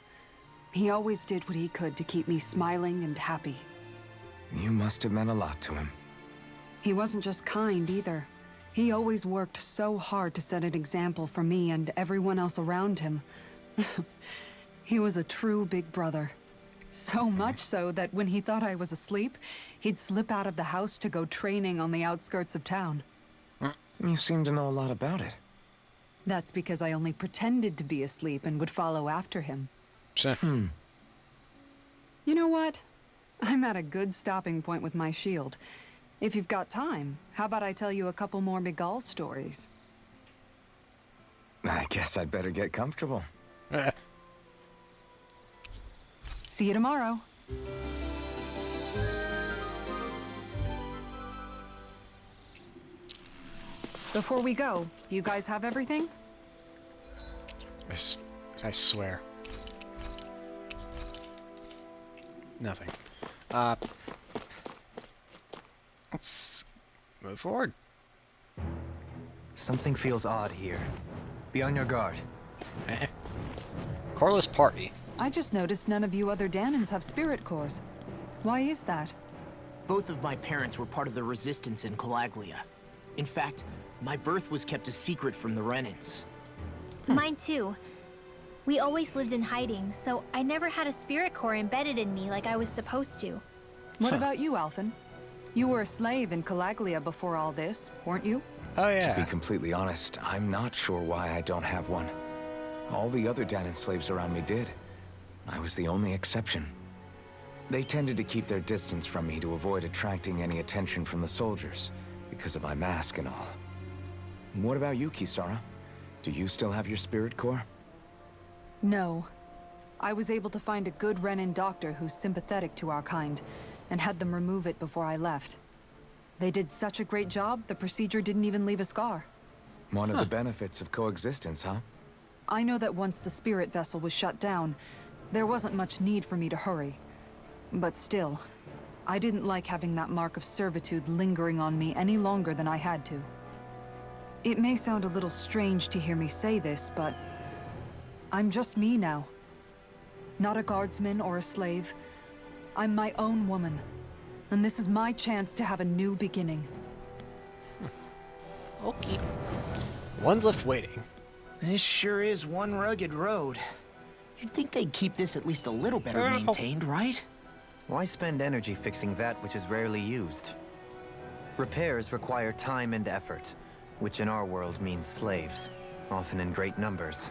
He always did what he could to keep me smiling and happy. You must have meant a lot to him. He wasn't just kind either. He always worked so hard to set an example for me and everyone else around him. He was a true big brother. So much so that when he thought I was asleep, he'd slip out of the house to go training on the outskirts of town. You seem to know a lot about it. That's because I only pretended to be asleep and would follow after him. You know what? I'm at a good stopping point with my shield. If you've got time, how about I tell you a couple more Miguel stories? I guess I'd better get comfortable. See you tomorrow. Before we go, do you guys have everything? I swear. Nothing. Let's move forward. Something feels odd here. Be on your guard. Corliss party. I just noticed none of you other Danans have spirit cores. Why is that? Both of my parents were part of the resistance in Calaglia. In fact, my birth was kept a secret from the Renins. Mine too. We always lived in hiding, so I never had a spirit core embedded in me like I was supposed to. What about you, Alphen? You were a slave in Calaglia before all this, weren't you? Oh To yeah. be completely honest, I'm not sure why I don't have one. All the other Danan slaves around me did. I was the only exception. They tended to keep their distance from me to avoid attracting any attention from the soldiers, because of my mask and all. What about you, Kisara? Do you still have your spirit core? No. I was able to find a good Renin doctor who's sympathetic to our kind, and had them remove it before I left. They did such a great job, the procedure didn't even leave a scar. One of the benefits of coexistence, huh? I know that once the spirit vessel was shut down, there wasn't much need for me to hurry. But still, I didn't like having that mark of servitude lingering on me any longer than I had to. It may sound a little strange to hear me say this, but I'm just me now. Not a guardsman or a slave. I'm my own woman. And this is my chance to have a new beginning. Okay. One's left waiting. This sure is one rugged road. You'd think they'd keep this at least a little better maintained, right? Why spend energy fixing that which is rarely used? Repairs require time and effort, which in our world means slaves, often in great numbers.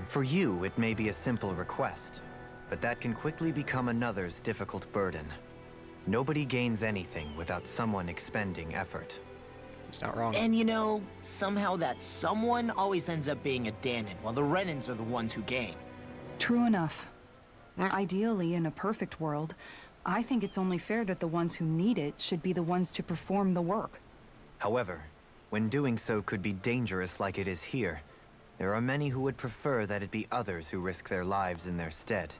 For you, it may be a simple request, but that can quickly become another's difficult burden. Nobody gains anything without someone expending effort. It's not wrong. And you know, somehow that someone always ends up being a Dahnan, while the Renins are the ones who gain. True enough. Ideally, in a perfect world, I think it's only fair that the ones who need it should be the ones to perform the work. However, when doing so could be dangerous like it is here, there are many who would prefer that it be others who risk their lives in their stead.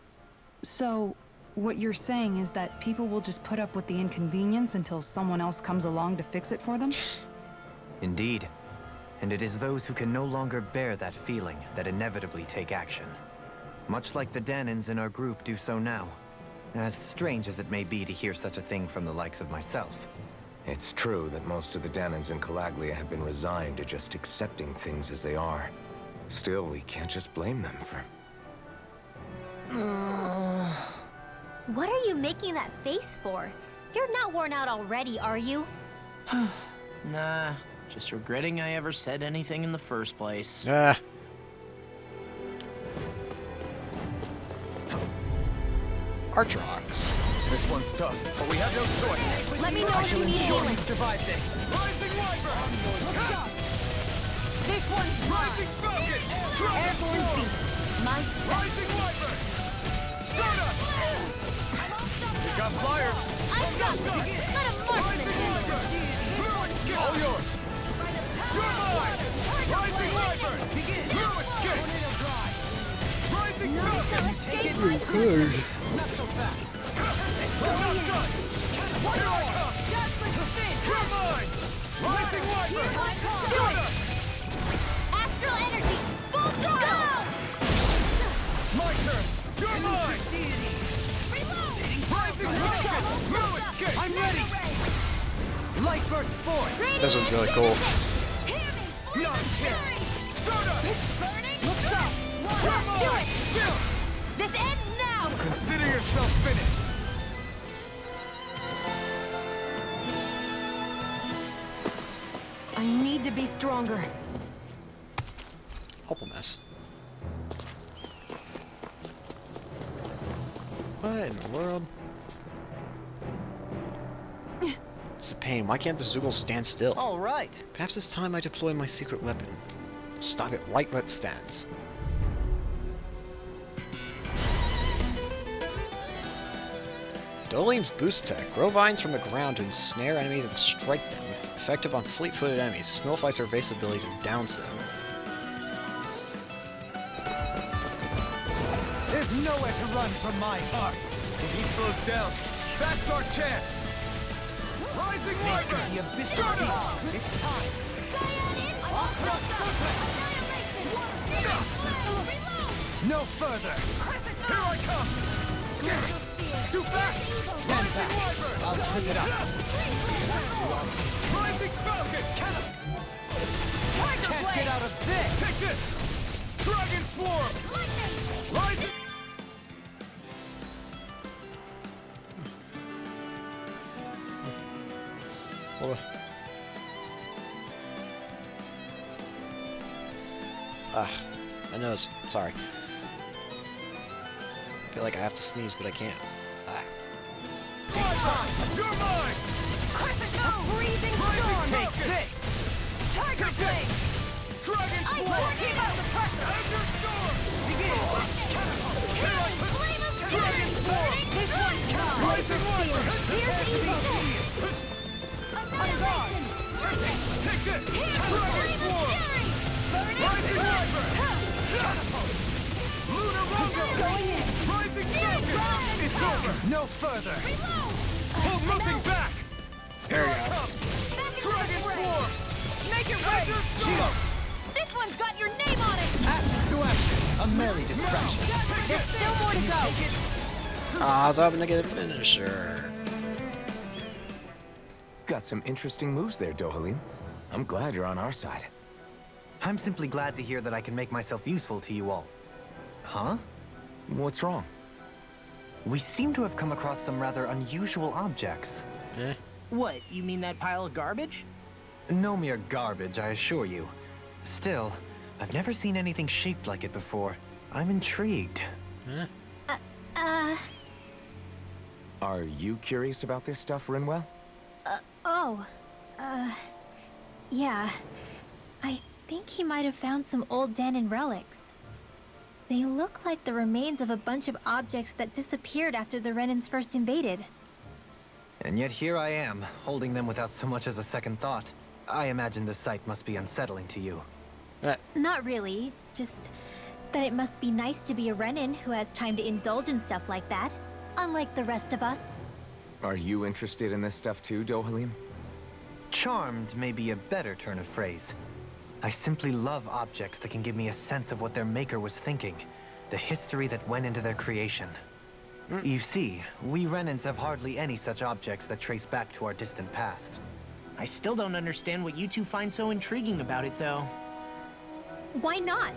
So, what you're saying is that people will just put up with the inconvenience until someone else comes along to fix it for them? Indeed. And it is those who can no longer bear that feeling that inevitably take action. Much like the Dahnans in our group do so now. As strange as it may be to hear such a thing from the likes of myself. It's true that most of the Dahnans in Calaglia have been resigned to just accepting things as they are. Still, we can't just blame them for... What are you making that face for? You're not worn out already, are you? Nah, just regretting I ever said anything in the first place. Archrox. This one's tough, but we have no choice. Let me know if you need healing. Survive this. Rising Wyvern! This one's Rising Falcon! Airborne beast. My Rising Wyvern! Soda! We got flyers! I've got this. Let a marksman handle it. All yours! You're mine! Rising Wyvern! Fluid Kick! Rising Falcon! Not so fast! We're not done! Here I come! You're mine! Rising Wyvern! Do it! Astral energy! Full throttle! My turn! You're mine! Reload! Rising Falcon! Fluid Kick! I'm ready! Light burst forth! This one's really cool. Hear me! Nonsense! Stardust! Burning! Look sharp! Do it! This ends now! Consider yourself finished! I need to be stronger. Helpfulness. What in the world? It's a pain. Why can't the Zoogle stand still? All right. Perhaps it's time I deploy my secret weapon. Stop it right where it stands. Doleem's boost tech. Grow vines from the ground to ensnare enemies and strike them. Effective on fleet-footed enemies. This nullifies their evasive abilities and downs them. There's nowhere to run from my heart! If he slows down, that's our chance! Rising Wyvern! Stardust! It's time! No further! Here I come! Too fast! Stand back! I'll trip it up! Rising Falcon! Can't get out of this! Take this! Dragon Swarm! Rising... Hold on. I know this. Sorry. feel like I have to sneeze, but I can't. Ah. You're mine! A freezing storm! Take this! Tiger Blade! Dragon I Swarm! won't keep up the pressure! Thunder Storm! Flame of Dragon fury! Swarm! This one's gone! Rising Wyvern! Here's evil! Annihilation! Take this! Dragon Flame of Swarm! fury! Rising Wyvern! Catapult! Lunar Rondo! Going in! Rising Falcon! It's over! No further! Reload! Pull moving back! Here I come! Back in Dragon the fray! Swarm! Make it Thunder rain! Storm! This one's got your name on it! Action to action. A merry distraction. There's still more to go! Ah, I was hoping to get a finisher. Got some interesting moves there, Dohalim. I'm glad you're on our side. I'm simply glad to hear that I can make myself useful to you all. Huh? What's wrong? We seem to have come across some rather unusual objects. Eh? What, you mean that pile of garbage? No mere garbage, I assure you. Still, I've never seen anything shaped like it before. I'm intrigued. Are you curious about this stuff, Rinwell? Yeah. I think he might have found some old Danon relics. They look like the remains of a bunch of objects that disappeared after the Renans first invaded. And yet here I am, holding them without so much as a second thought. I imagine the sight must be unsettling to you. Not really, just that it must be nice to be a Renan who has time to indulge in stuff like that, unlike the rest of us. Are you interested in this stuff too, Dohalim? Charmed may be a better turn of phrase. I simply love objects that can give me a sense of what their maker was thinking, the history that went into their creation. You see, we Renans have hardly any such objects that trace back to our distant past. I still don't understand what you two find so intriguing about it, though. Why not?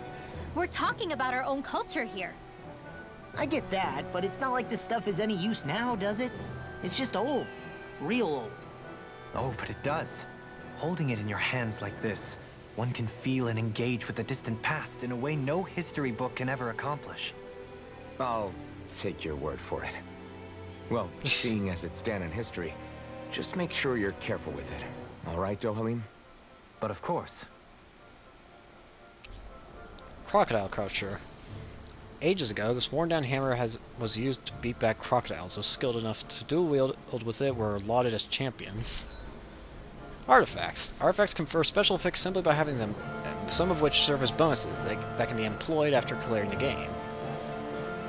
We're talking about our own culture here. I get that, but it's not like this stuff is any use now, does it? It's just old. Real old. Oh, but it does. Holding it in your hands like this, one can feel and engage with the distant past in a way no history book can ever accomplish. I'll take your word for it. Well, seeing as it's Danon history, just make sure you're careful with it. All right, Dohalim? But of course. Crocodile culture. Ages ago, this worn-down hammer was used to beat back crocodiles. Those skilled enough to dual-wield with it were lauded as champions. Artifacts. Artifacts confer special effects simply by having them, some of which serve as bonuses that can be employed after clearing the game.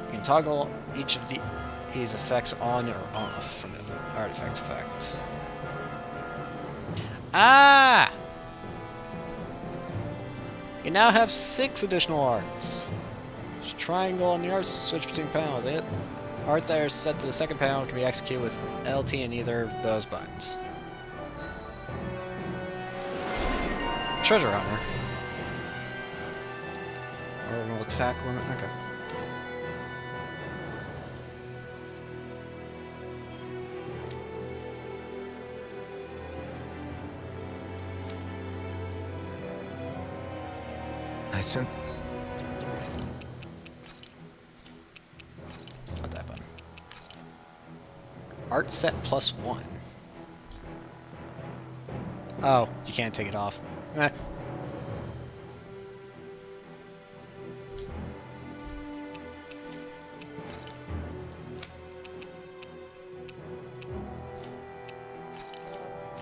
You can toggle each of these effects on or off from the artifact effect. Ah! You now have 6 additional arts. There's a triangle on the arts switch between panels. Arts that are set to the second panel can be executed with LT in either of those buttons. Treasure Hunter. Orbital attack limit. Okay. I sent... Not that button. Art set +1. Oh, you can't take it off. Eh.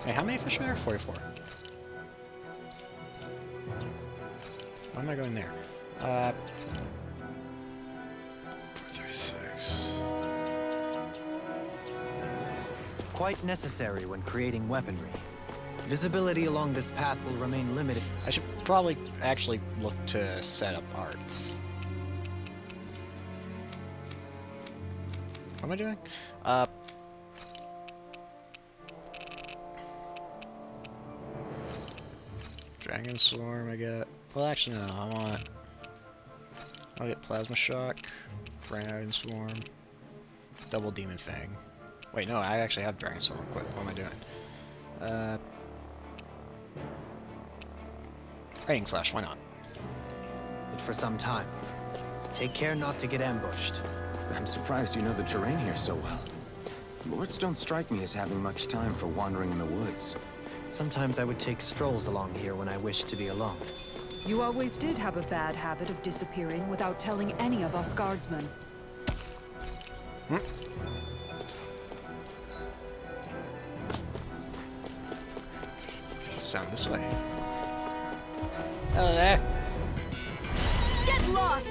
Hey, how many fish are there? 44. Why am I going there? 36. Quite necessary when creating weaponry. Visibility along this path will remain limited. I should probably actually look to set up arts. What am I doing? Dragon Swarm, I got... Well, actually, no, I'll get Plasma Shock, Dragon Swarm, Double Demon Fang. Wait, no, I actually have Dragon Swarm equipped. What am I doing? Raiding Slash, why not? For some time. Take care not to get ambushed. I'm surprised you know the terrain here so well. Lords don't strike me as having much time for wandering in the woods. Sometimes I would take strolls along here when I wished to be alone. You always did have a bad habit of disappearing without telling any of us guardsmen. Sound this way. Hello there. Get lost!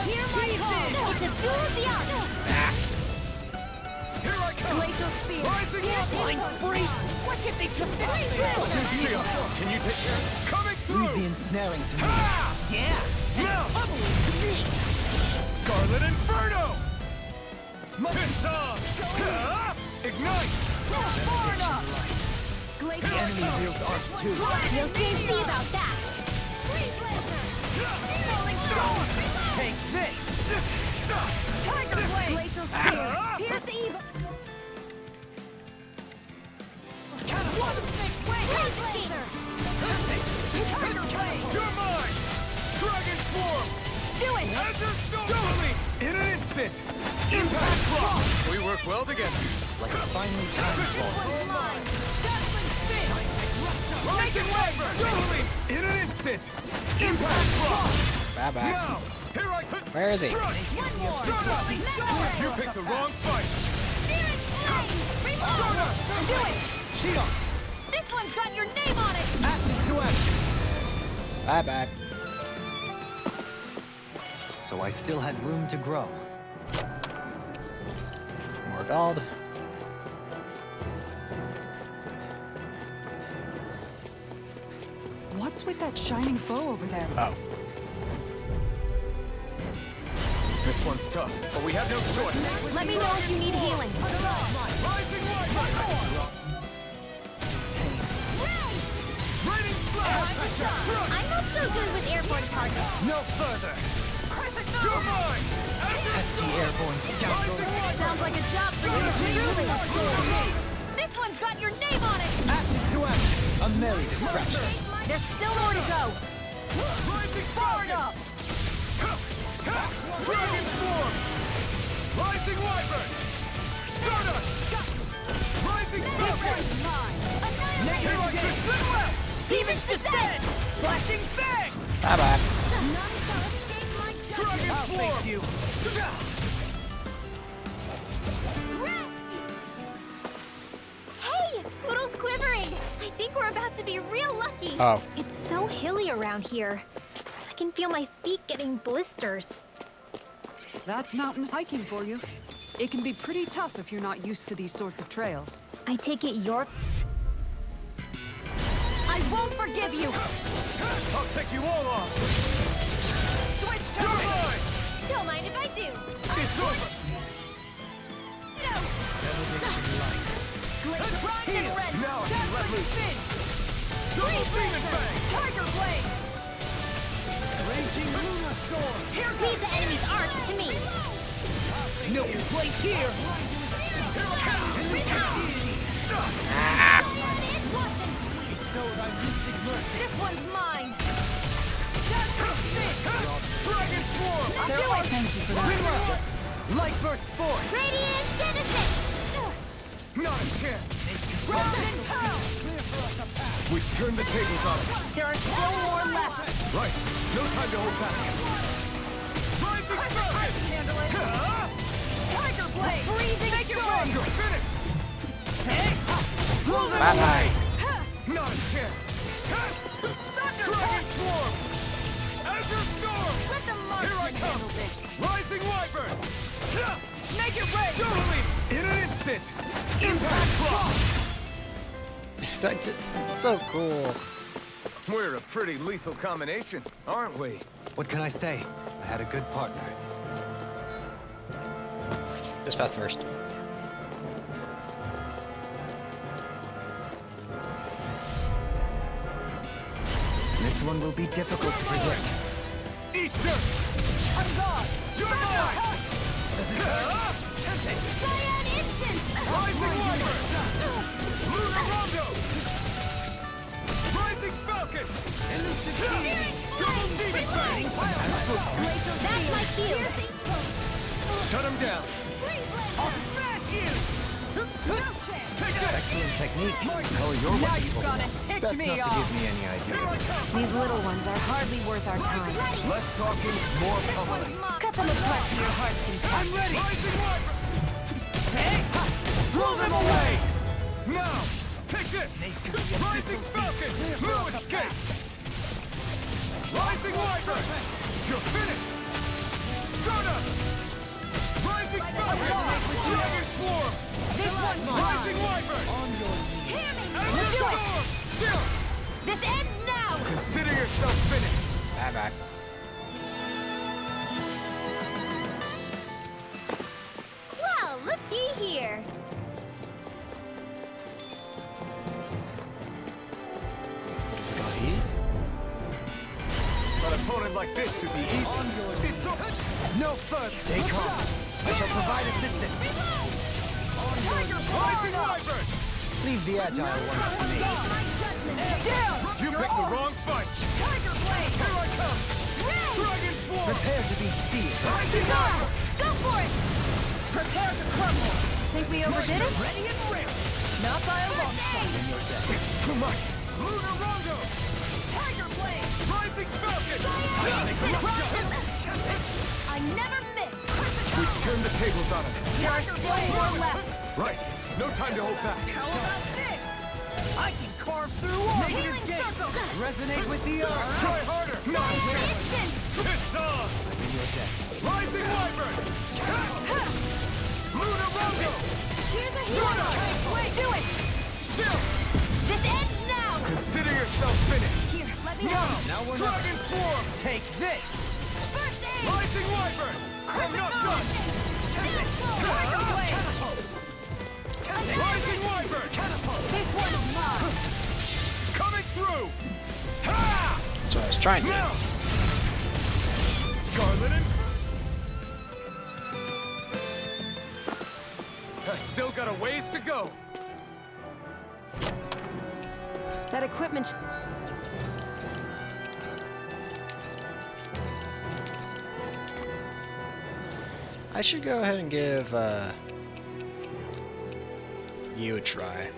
Hear my call! It's a duel of the arts! Here I come! Glacial spear! Rising Flying freak! What did they just say? Can you take care? Coming through! Leave the ensnaring to me. Ah! Yeah! Now! Scarlet Inferno! Fist on! Ah! Ignite! Far enough! The Glacial enemy wields arcs too. You'll soon see about that! Freeze Lancer! Rolling Storm! Take this! Tiger Blade! Glacial Spear! Pierce the evil! Freeze Lancer! Tiger Blade! You're mine! Dragon Swarm! Do it! Azure Storm! Totally! In an instant! Impact Block! We work well together. Like a finely timed ball. One's mine! Dazzling Spin! Rising Wyvern! Totally! In an instant! Impact Block! Bye bye. Now! Here I come! Where is he? One more! Stardust! You picked the wrong fight! Searing Flame! Reload! Do it! Shield! This one's got your name on it! Action to action! Bye bye. So I still had room to grow. More gold. What's with that shining foe over there? Oh. This one's tough, but we have no choice. Let me know if you need healing. Rising Wyvern! Raining Splash! I'm not so good with airborne targets. No further! You're mine! Pesky airborne scoundrel. Sounds like a job for you truly. This one's got your name on it. Action to action! A merry distraction. There's still more to go. Rising Far Falcon! enough. Dragon Swarm! Rising Wyvern! Stardust! Rising Falcon! Here I come! Demon's Descent. Flashing Fang! Bye bye. Dragon I'll Swarm! face you! Hey! Poodle's quivering! I think we're about to be real lucky. Oh. It's so hilly around here. I can feel my feet getting blisters. That's mountain hiking for you. It can be pretty tough if you're not used to these sorts of trails. I take it you're... I won't forgive you. I'll take you all on! Switch You're to mine! Don't mind if I do. It's over! Pride and Red. Now I can let loose! Spin. Double Demon Fang! Tiger Blade. Raging Luna Storm! Here Leave the enemy's arc to me. No place here! This one's mine. Dragon Swarm! I'll do it. Thank you for that. Light burst forth! Radiant Genesis! Not a chance! Golden Pearl. We've turned the tables on it. There are still more left. Right. No time to hold back. Rising I Falcon! can handle it. Tiger Blade. Freezing Strong! Storm. Finish! Bye bye. Not a chance! Dragon Swarm! Azure Storm! Let the Here I marksman come! handle this. Rising Wyvern! Make it rain. Totally! In an instant! Impact Block! It's so cool. We're a pretty lethal combination, aren't we? What can I say? I had a good partner. Just past the first. This one will be difficult to predict. Eat this! I'm God. You're mine! Cyan Instant. Rising Wyvern! Lunar Rondo! Rising Rising Falcon! Elusive Searing Double Demon Bang! That's my cue! Shut him down! I'll smash you! Take that! Excellent technique. Color your Now weapons you've well gotta enough. tick Best me not to off. give me any ideas. These little ones are hardly worth our time. Less talking, more pummeling. Cut them apart for your heart's content. I'm ready! Rising Wyvern! Hey! Blow them away! Now! Take this! Rising Falcon! No escape! Rising Wyvern! You're finished! Sona! Rising Falcon! Dragon Swarm! This one's mine! Rising Wyvern! Hear me! Let's do it! Still! This ends now! Consider yourself finished! Bye-bye. Well, looky here! An opponent like this should be easy. It's so... No further! Stay calm. I shall provide assistance. Rising Wyvern! Leave the agile ones to me. You picked the wrong fight! Tiger Blade! Here I come! Dragon Swarm! Prepare to be seized. Rising Wyvern! Go for it! Prepare to crumble. Think we overdid it? Ready and ready! Not by a long shot. It's too much! Lunar Rondo! Tiger Blade! Rising Falcon! I never miss! We've turned the tables on him. There are still more left! Right. No time to hold back. How about this? I can carve through walls! Healing circle! Resonate with the earth. Try harder! Fire instant! It's on! Rising Wyvern! Lunar Rondo! Here's a hero! Wait, do it! Still! This ends now! Consider yourself finished! Here, let me Now! help. Dragon Swarm! Take this. First aid! Rising Wyvern! I'm not done! Tiger Blade! Rising Wyvern! This one's mine! Coming through! Ha! That's what I was trying to do. Now! Scarlet and... I've still got a ways to go. That equipment. I should go ahead and give you a try.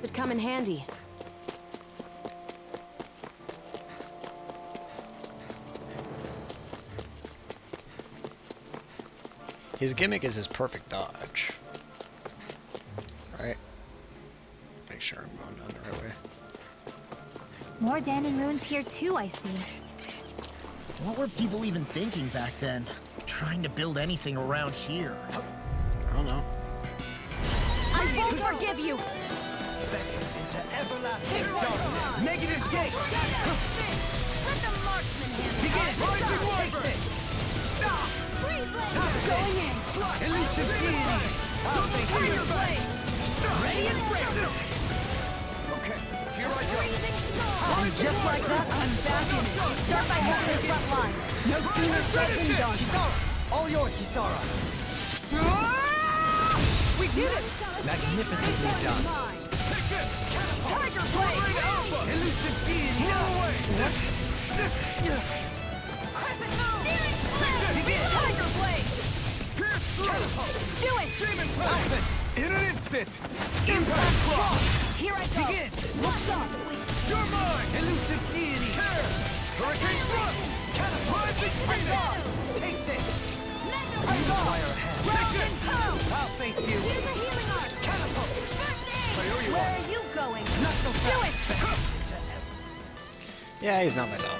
Would come in handy. His gimmick is his perfect dodge. Right? Make sure I'm going down the right way. More Danon ruins here too, I see. What were people even thinking back then? Trying to build anything around here. I don't know. I won't forgive you! Negative gate! Let the marksman handle it! Rising Wyvern! Freeze blade! Going in. Elusive deity! Tiger Blade! Ready and ready! Okay, here I go. Freezing storm! And just like that, I'm back in it. Start by holding the front line! No sooner said than done. All yours, Kisara. We did it! Magnificently done. Tiger Blade! Elusive deity! No way! Crescent Moon! Steering Blade! Tiger Blade! Pierce through! Do it! Demon Blade! In an instant! Impact Block! Here I go! Begin! Watch out, please! You're mine! Elusive deity. Tear! Hurricane Thrust! Rising Phoenix! Take this! I'll face you! Here's a healing art! Catapult! First aid! Where are you Where at? are you going? Not so Do fast. it! Yeah, he's not myself.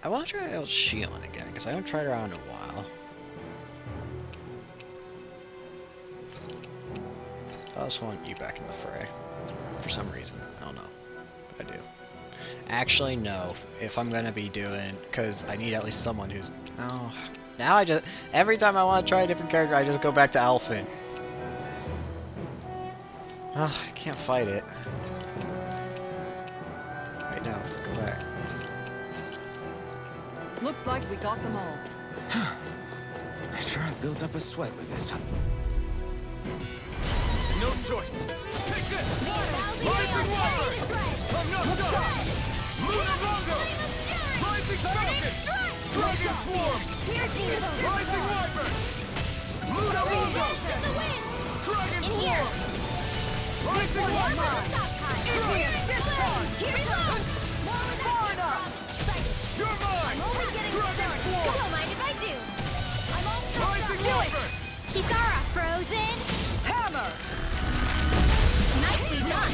I want to try out Shion again, because I haven't tried her out in a while. I also want you back in the fray. For some reason. I don't know. But I do. Actually, no. If I'm going to be doing... Because I need at least someone who's... No. Now I just... Every time I want to try a different character, I just go back to Alphen. I can't fight it. Wait, no. Go back. Looks like we got them all. I sure have built up a sweat with this. No choice! Take this! Rising Rising Wyvern! I'm not done! Luna Longo! Rising Falcon! Dragon Swarm! Rising Wyvern! Luna Longo! Dragon Swarm! Rising Wyvern! You're mine! Dragon Swarm! Don't mind if I do. I'm all Rising do it. Wyvern! Kisara frozen. Hammer! Nicely done.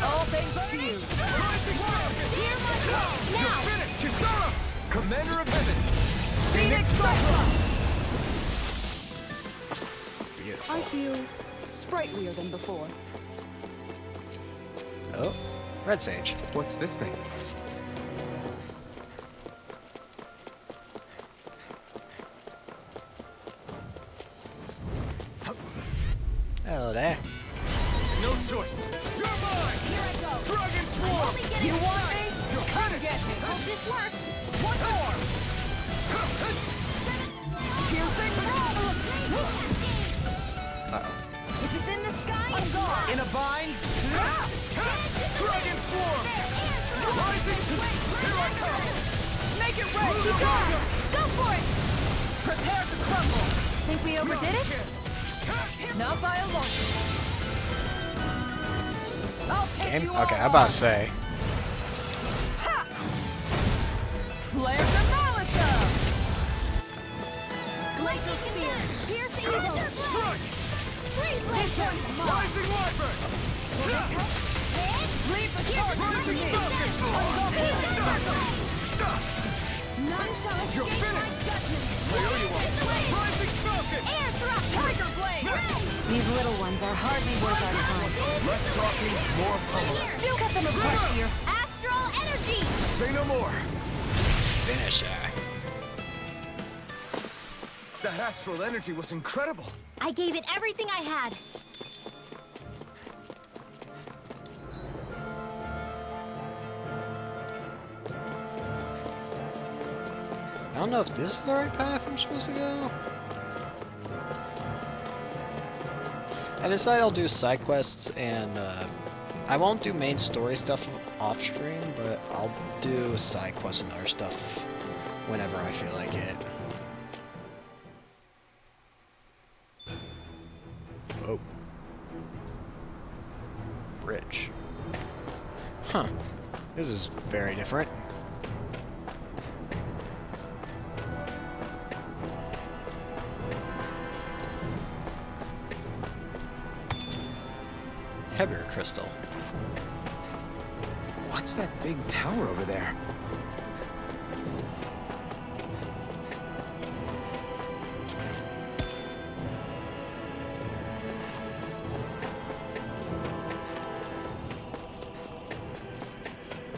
All thanks to you. Rising Falcon! Hear my call. You're Now. finished! Kisara! Commander of Heaven! Phoenix Cyclone! Beautiful. I feel sprightlier than before. Oh. Red Sage. What's this thing? Hello there. No choice! You're mine! Here I go. Dragon Swarm! You want me? Come get me! Hope this works. One more! Piercing roll! Uh-oh. If it's in the sky, I'm gone. In a bind? Dragon Swarm! Rising! Here I come! Make it rain! Go for it. Prepare to crumble! Think we overdid it? Not by a long I'll take Game? you Okay, all I'm about on. to say. Ha! Flare the Molotov! Glacial Spear. Pierce Eagle. Strike! Freeze Lantern. Rising Wyvern! Leave the charge to me! None shall You're escape my finished. judgment. There you are! Rising Falcon! Air thrust. Tiger Blade! These little ones are hardly worth our time. Less talking, more pummeling. Do cut them apart here. Astral energy. Say no more! Finish her. That astral energy was incredible! I gave it everything I had. I don't know if this is the right path I'm supposed to go. I decided I'll do side quests and I won't do main story stuff off stream, but I'll do side quests and other stuff whenever I feel like it. Oh. Bridge. Huh. This is very different. Hebra crystal. What's that big tower over there?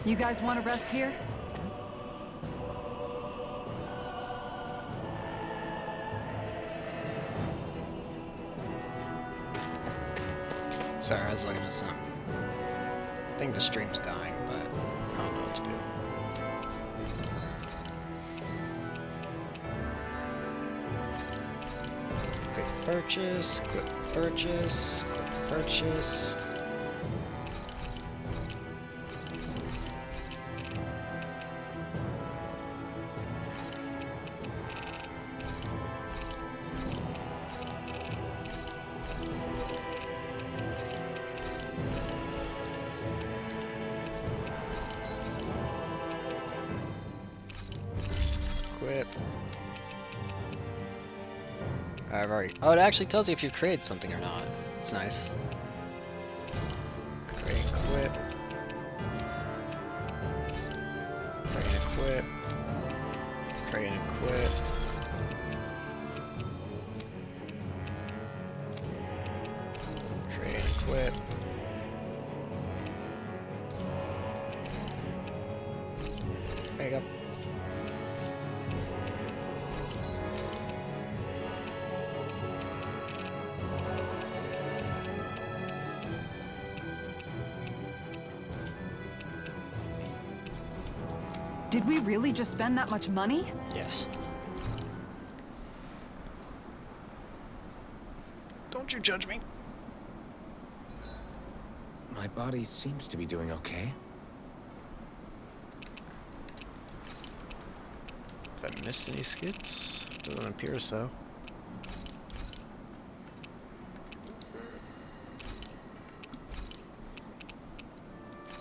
You guys want to rest here? Sorry, I was looking at something. I think the stream's dying, but I don't know what to do. Quick purchase, quick purchase, quick purchase. I've already. Oh, it actually tells you if you've created something or not. It's nice. Create and equip. Create and equip. Create and equip. Create and equip. There you go. Did we really just spend that much money? Yes. Don't you judge me. My body seems to be doing okay. Have I missed any skits? Doesn't appear so.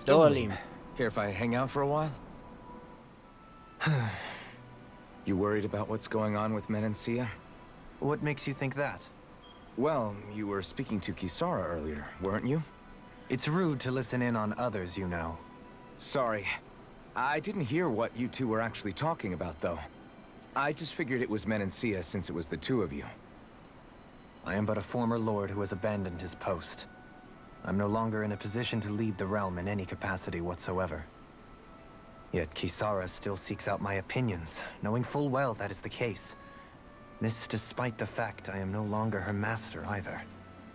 Doalim. Care if I hang out for a while? You worried about what's going on with Menancia? What makes you think that? Well, you were speaking to Kisara earlier, weren't you? It's rude to listen in on others, you know. Sorry. I didn't hear what you two were actually talking about, though. I just figured it was Menancia since it was the two of you. I am but a former lord who has abandoned his post. I'm no longer in a position to lead the realm in any capacity whatsoever. Yet Kisara still seeks out my opinions, knowing full well that is the case. This despite the fact I am no longer her master either.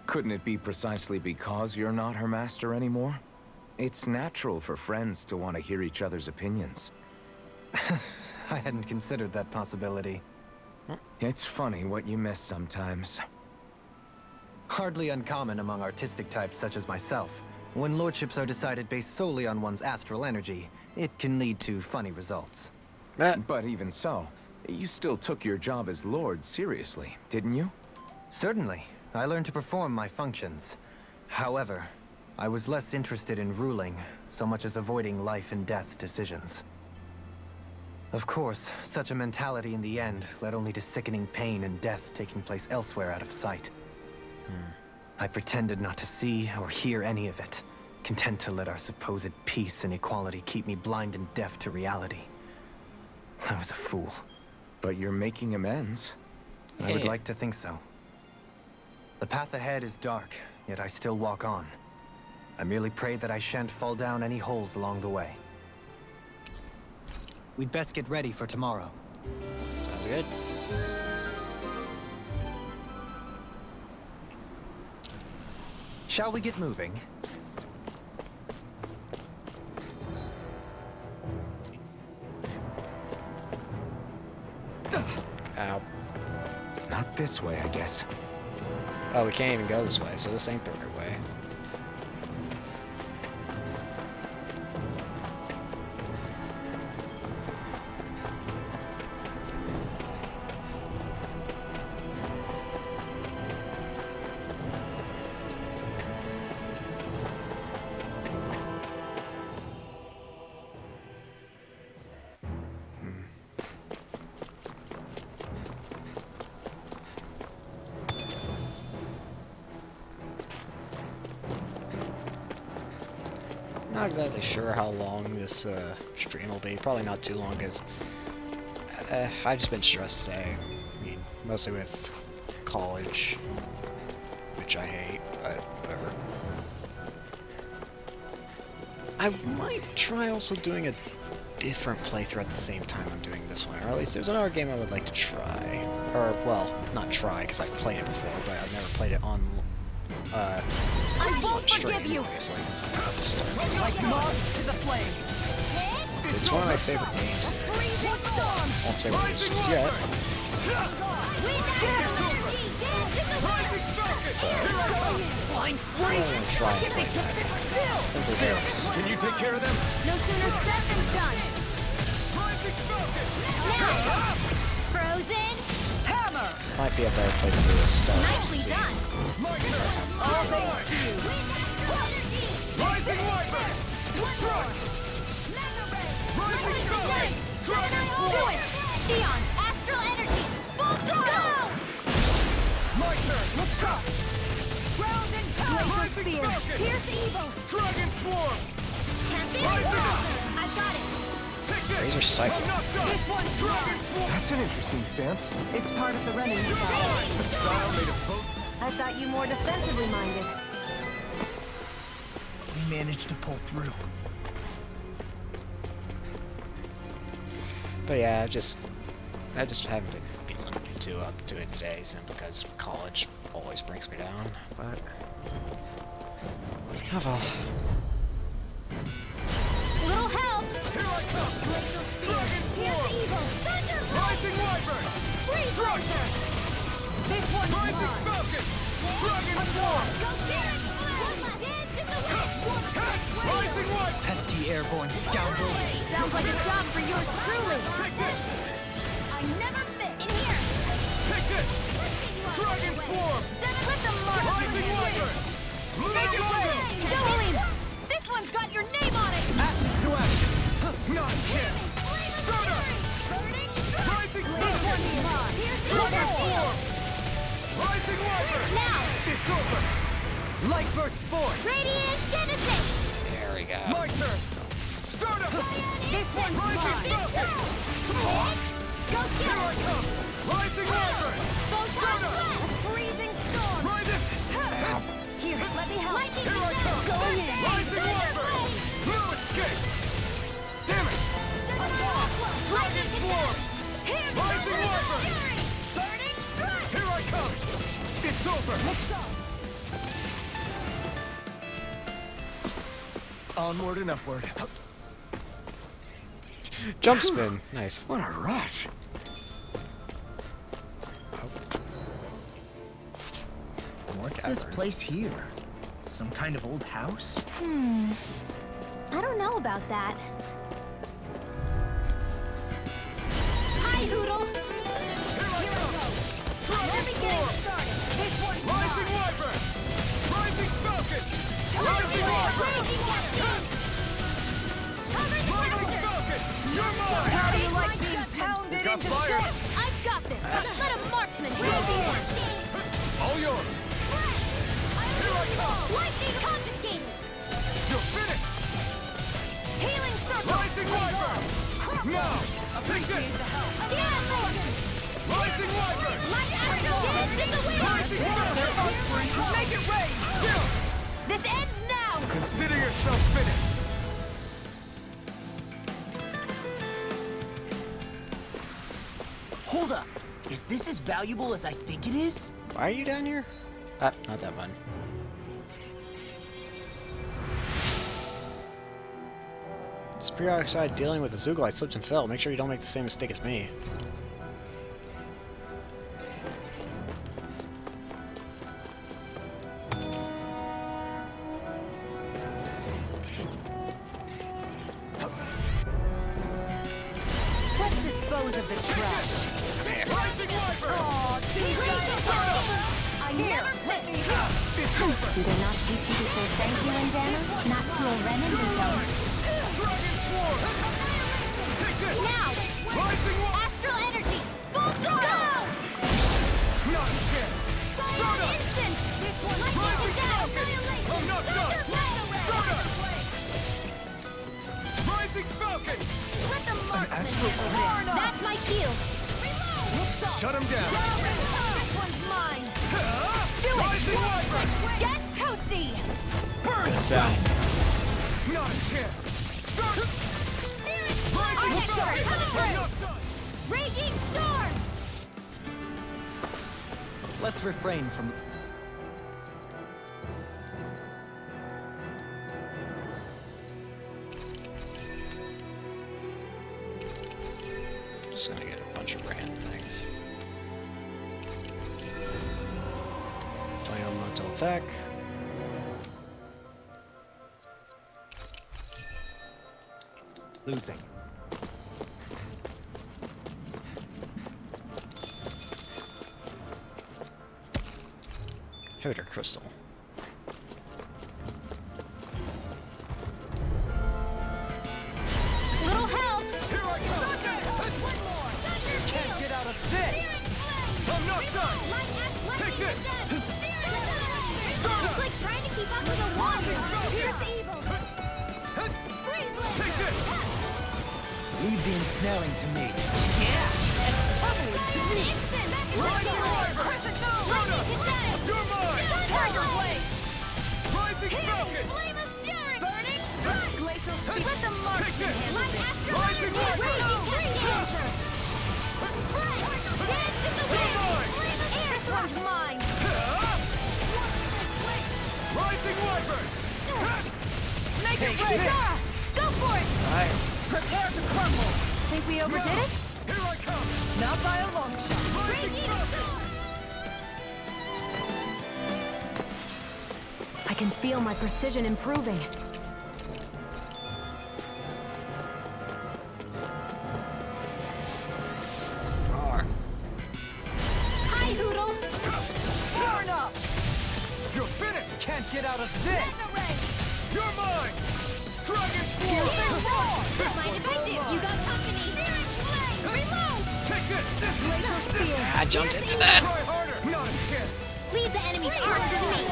Couldn't it be precisely because you're not her master anymore? It's natural for friends to want to hear each other's opinions. I hadn't considered that possibility. It's funny what you miss sometimes. Hardly uncommon among artistic types such as myself. When lordships are decided based solely on one's astral energy, it can lead to funny results. But even so, you still took your job as lord seriously, didn't you? Certainly. I learned to perform my functions. However, I was less interested in ruling, so much as avoiding life and death decisions. Of course, such a mentality in the end led only to sickening pain and death taking place elsewhere out of sight. I pretended not to see or hear any of it, content to let our supposed peace and equality keep me blind and deaf to reality. I was a fool. But you're making amends. I would like to think so. The path ahead is dark, yet I still walk on. I merely pray that I shan't fall down any holes along the way. We'd best get ready for tomorrow. Sounds good. Shall we get moving? Ow. Not this way, I guess. Oh, we can't even go this way, so this ain't the right way. Not exactly sure how long this stream will be. Probably not too long, because I've just been stressed today. I mean, mostly with college, which I hate, but whatever. I might try also doing a different playthrough at the same time I'm doing this one, or at least there's another game I would like to try. Or, well, not try, because I've played it before, but I've never played it on I won't forgive you. Obviously. Like moth to the flame. It's one of my favorite games. I won't say what it is just yet. I'm gonna try and play that. Simply this. Can you take care of them? No sooner said than done. Now, Frozen Hammer. Might be a better place to start. Nicely See. done. All thanks to you. Rising Wyvern! Strike! Nicely done. Do it. Theon, ask Blazer! Look shot! Ground and power! Rising Spear! Falcon! Pierce evil! Dragon Swarm! Champion! Rising! I got it! Take this! Razor Cycle. I'm not done! This one's Dragon mine. Swarm! That's an interesting stance. It's part of the Renin style. Raging Style made of both. I thought you more defensively minded. We managed to pull through. But yeah, I just haven't been feeling too up to it today, simply because college always brings me down. But oh well. Little help! Here I come! Dragon Here's Swarm! the evil! Thunder Rising Wyvern! Free Blazer! This one's Rising mine! Falcon! Dragon Swarm! Go get it! Dance in the wind! Rising Wyvern! Pesky airborne scoundrel! Sounds like a job for yours truly! Take this! I never miss! In here! Take this! Dragon Swarm! Just let the mark Rising Wyvern! Take your way! Don't leave! This one's got your name on it! Ashes to ashes! Not yet! Start up! Rising This Falcon! one's mine! Dragon Swarm! Rising Wyvern! Now! It's over! Light burst forth! Radiant Genesis! There we go. My turn! Start up! This one's Rising mine! Falcon! Go get Here I it! come! Rising Wyvern! Start up! Freezing storm! Ride it! Here, let me help! Here I come! Going in! Rising Wyvern! No escape! Damn it! Dragon Swarm! Rising Wyvern! Burning strike! Here I come! It's over! Onward and upward. Jump spin. Nice. What a rush! What's this place here? Some kind of old house? I don't know about that. Hi, Hoodle! Here I come! Dragon Let me get it Swarm! started! This one's Rising mine! Wyvern! Rising Falcon! Rising Rising Wyvern! Captain! Cover the Rising counter! Falcon! You're mine! How do you like being pounded Got into fired. shape? I've got this! Let a marksman handle it! All yours! Here I come! Lightning confiscated! You're finished! Healing circle! Rising Wyvern! Now! Take this! Again! Rising Wyvern! Like Astral Dance in the wind! Rising Wyvern! Make it rain! Down! This ends now! Consider yourself finished! Hold up! Is this as valuable as I think it is? Why are you down here? Ah, not that button. Superior Oxide dealing with the Zoogle, I slipped and fell. Make sure you don't make the same mistake as me. Let's dispose of the trash. Rising Wyvern! I never let me It's over! Did I not teach you to say thank you, Indiana? Not to a Renin until... Dragon Swarm! Take this! Now! Rising Wyvern! Astral energy! Full throttle! Not a chance! Start up! Instant! This one Rising down! Falcon! I'm not done! Start up! Rising Falcon! Let the mark Astral That's my cue! Shut him down! This one's mine! Do it! Rising Wyvern! Get toasty! Burn! Sound. Not a chance! Start! Rising Armature, Falcon! coming I'm through! not done! Raging storm! Let's refrain from... Just gonna get a bunch of random things. 20 elemental attack. losing. Hodor crystal. Little help! Here I come! One more! Can't get out of this! I'm not done! Light and Take this! It's like trying to keep up with a wander. Here's evil. Freeze blast. Take this! Leave the ensnaring to me. Instant. Lightning Wyvern! Rhoda! You're mine! Tiger blade. Rising Falcon! Flame of fury. Burning strike. Glacial speed. Let the mark. Take this! Light astral Rising energy. Wyvern! Raging cancer. Dance in the wind. mine. Flame of air. This one's mine. Rising Wyvern! Make it ready. Go for it. Prepare to crumble! Think we overdid it? Here I come! Not by a long shot. Rising Falcon! I can feel my precision improving. Roar. Hi, Hoodle. Burn up! You're finished! Can't get out of this! You're mine! Dragon Don't Force! mind if I do. You got company. Searing flame. Reload. Take this! I jumped into that. Try harder! Not a chance! Leave the enemy's arms to me.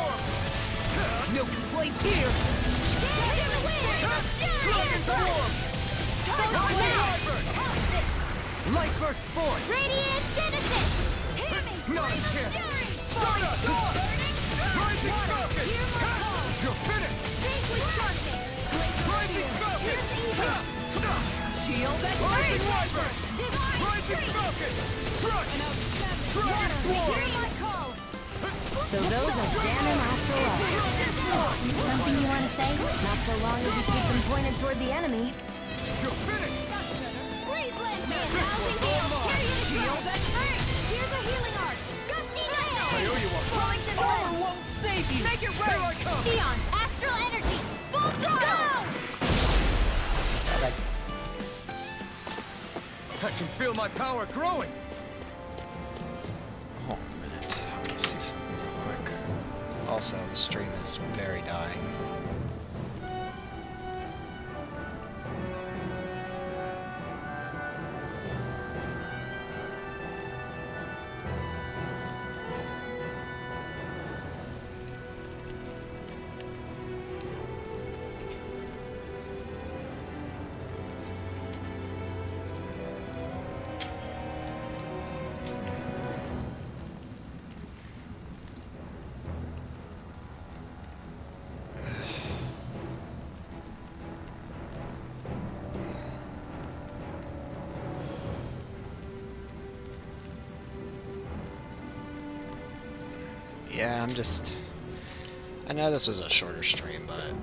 Milk plate here! Dragon Swarm! Light burst forth! Radiant Genesis. Hear me. Not a Flame of chance! fury. Stardust! Burning strike. Rising Falcon! Hear my call. You're finished! Think with sharpness. Rising Falcon! Shield and Rising break! Wyvern! Divine Rising strength. Falcon! Crush! Dragon Hear Swarm! my call. So those are Ganon after all. Something you want to say? Not so long as you keep them pointed toward the enemy. You're finished! Freeze blend. Thousand heals. Carry it shield and strength. Here's a healing art. Gusty nail. I owe you one. Flowing to the Power won't save you! Make it Here right! I come! Eon, astral energy. Full throttle. I can feel my power growing! Hold on a minute. I want to see something real quick. Also, the stream is very dying. Yeah, I'm just... I know this was a shorter stream, but...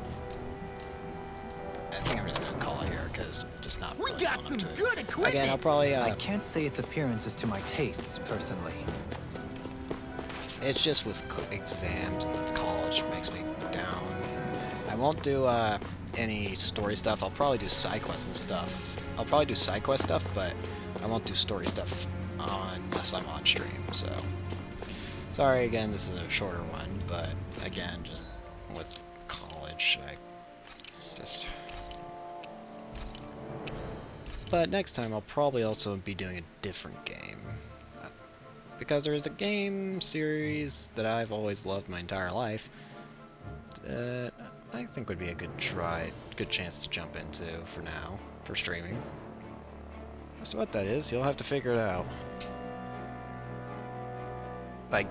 I think I'm just gonna call it here, because I'm just not really feeling up to it. Again, I'll probably, I can't say its appearance is to my tastes, personally. it's just with exams and college makes me down. I won't do, any story stuff. I'll probably do side quests and stuff. I'll probably do side quest stuff, but I won't do story stuff unless I'm on stream, so... Sorry again, this is a shorter one, but again, just with college, I just... But next time I'll probably also be doing a different game. Because there is a game series that I've always loved my entire life that I think would be a good chance to jump into for now, for streaming. As to what that is, you'll have to figure it out. Like,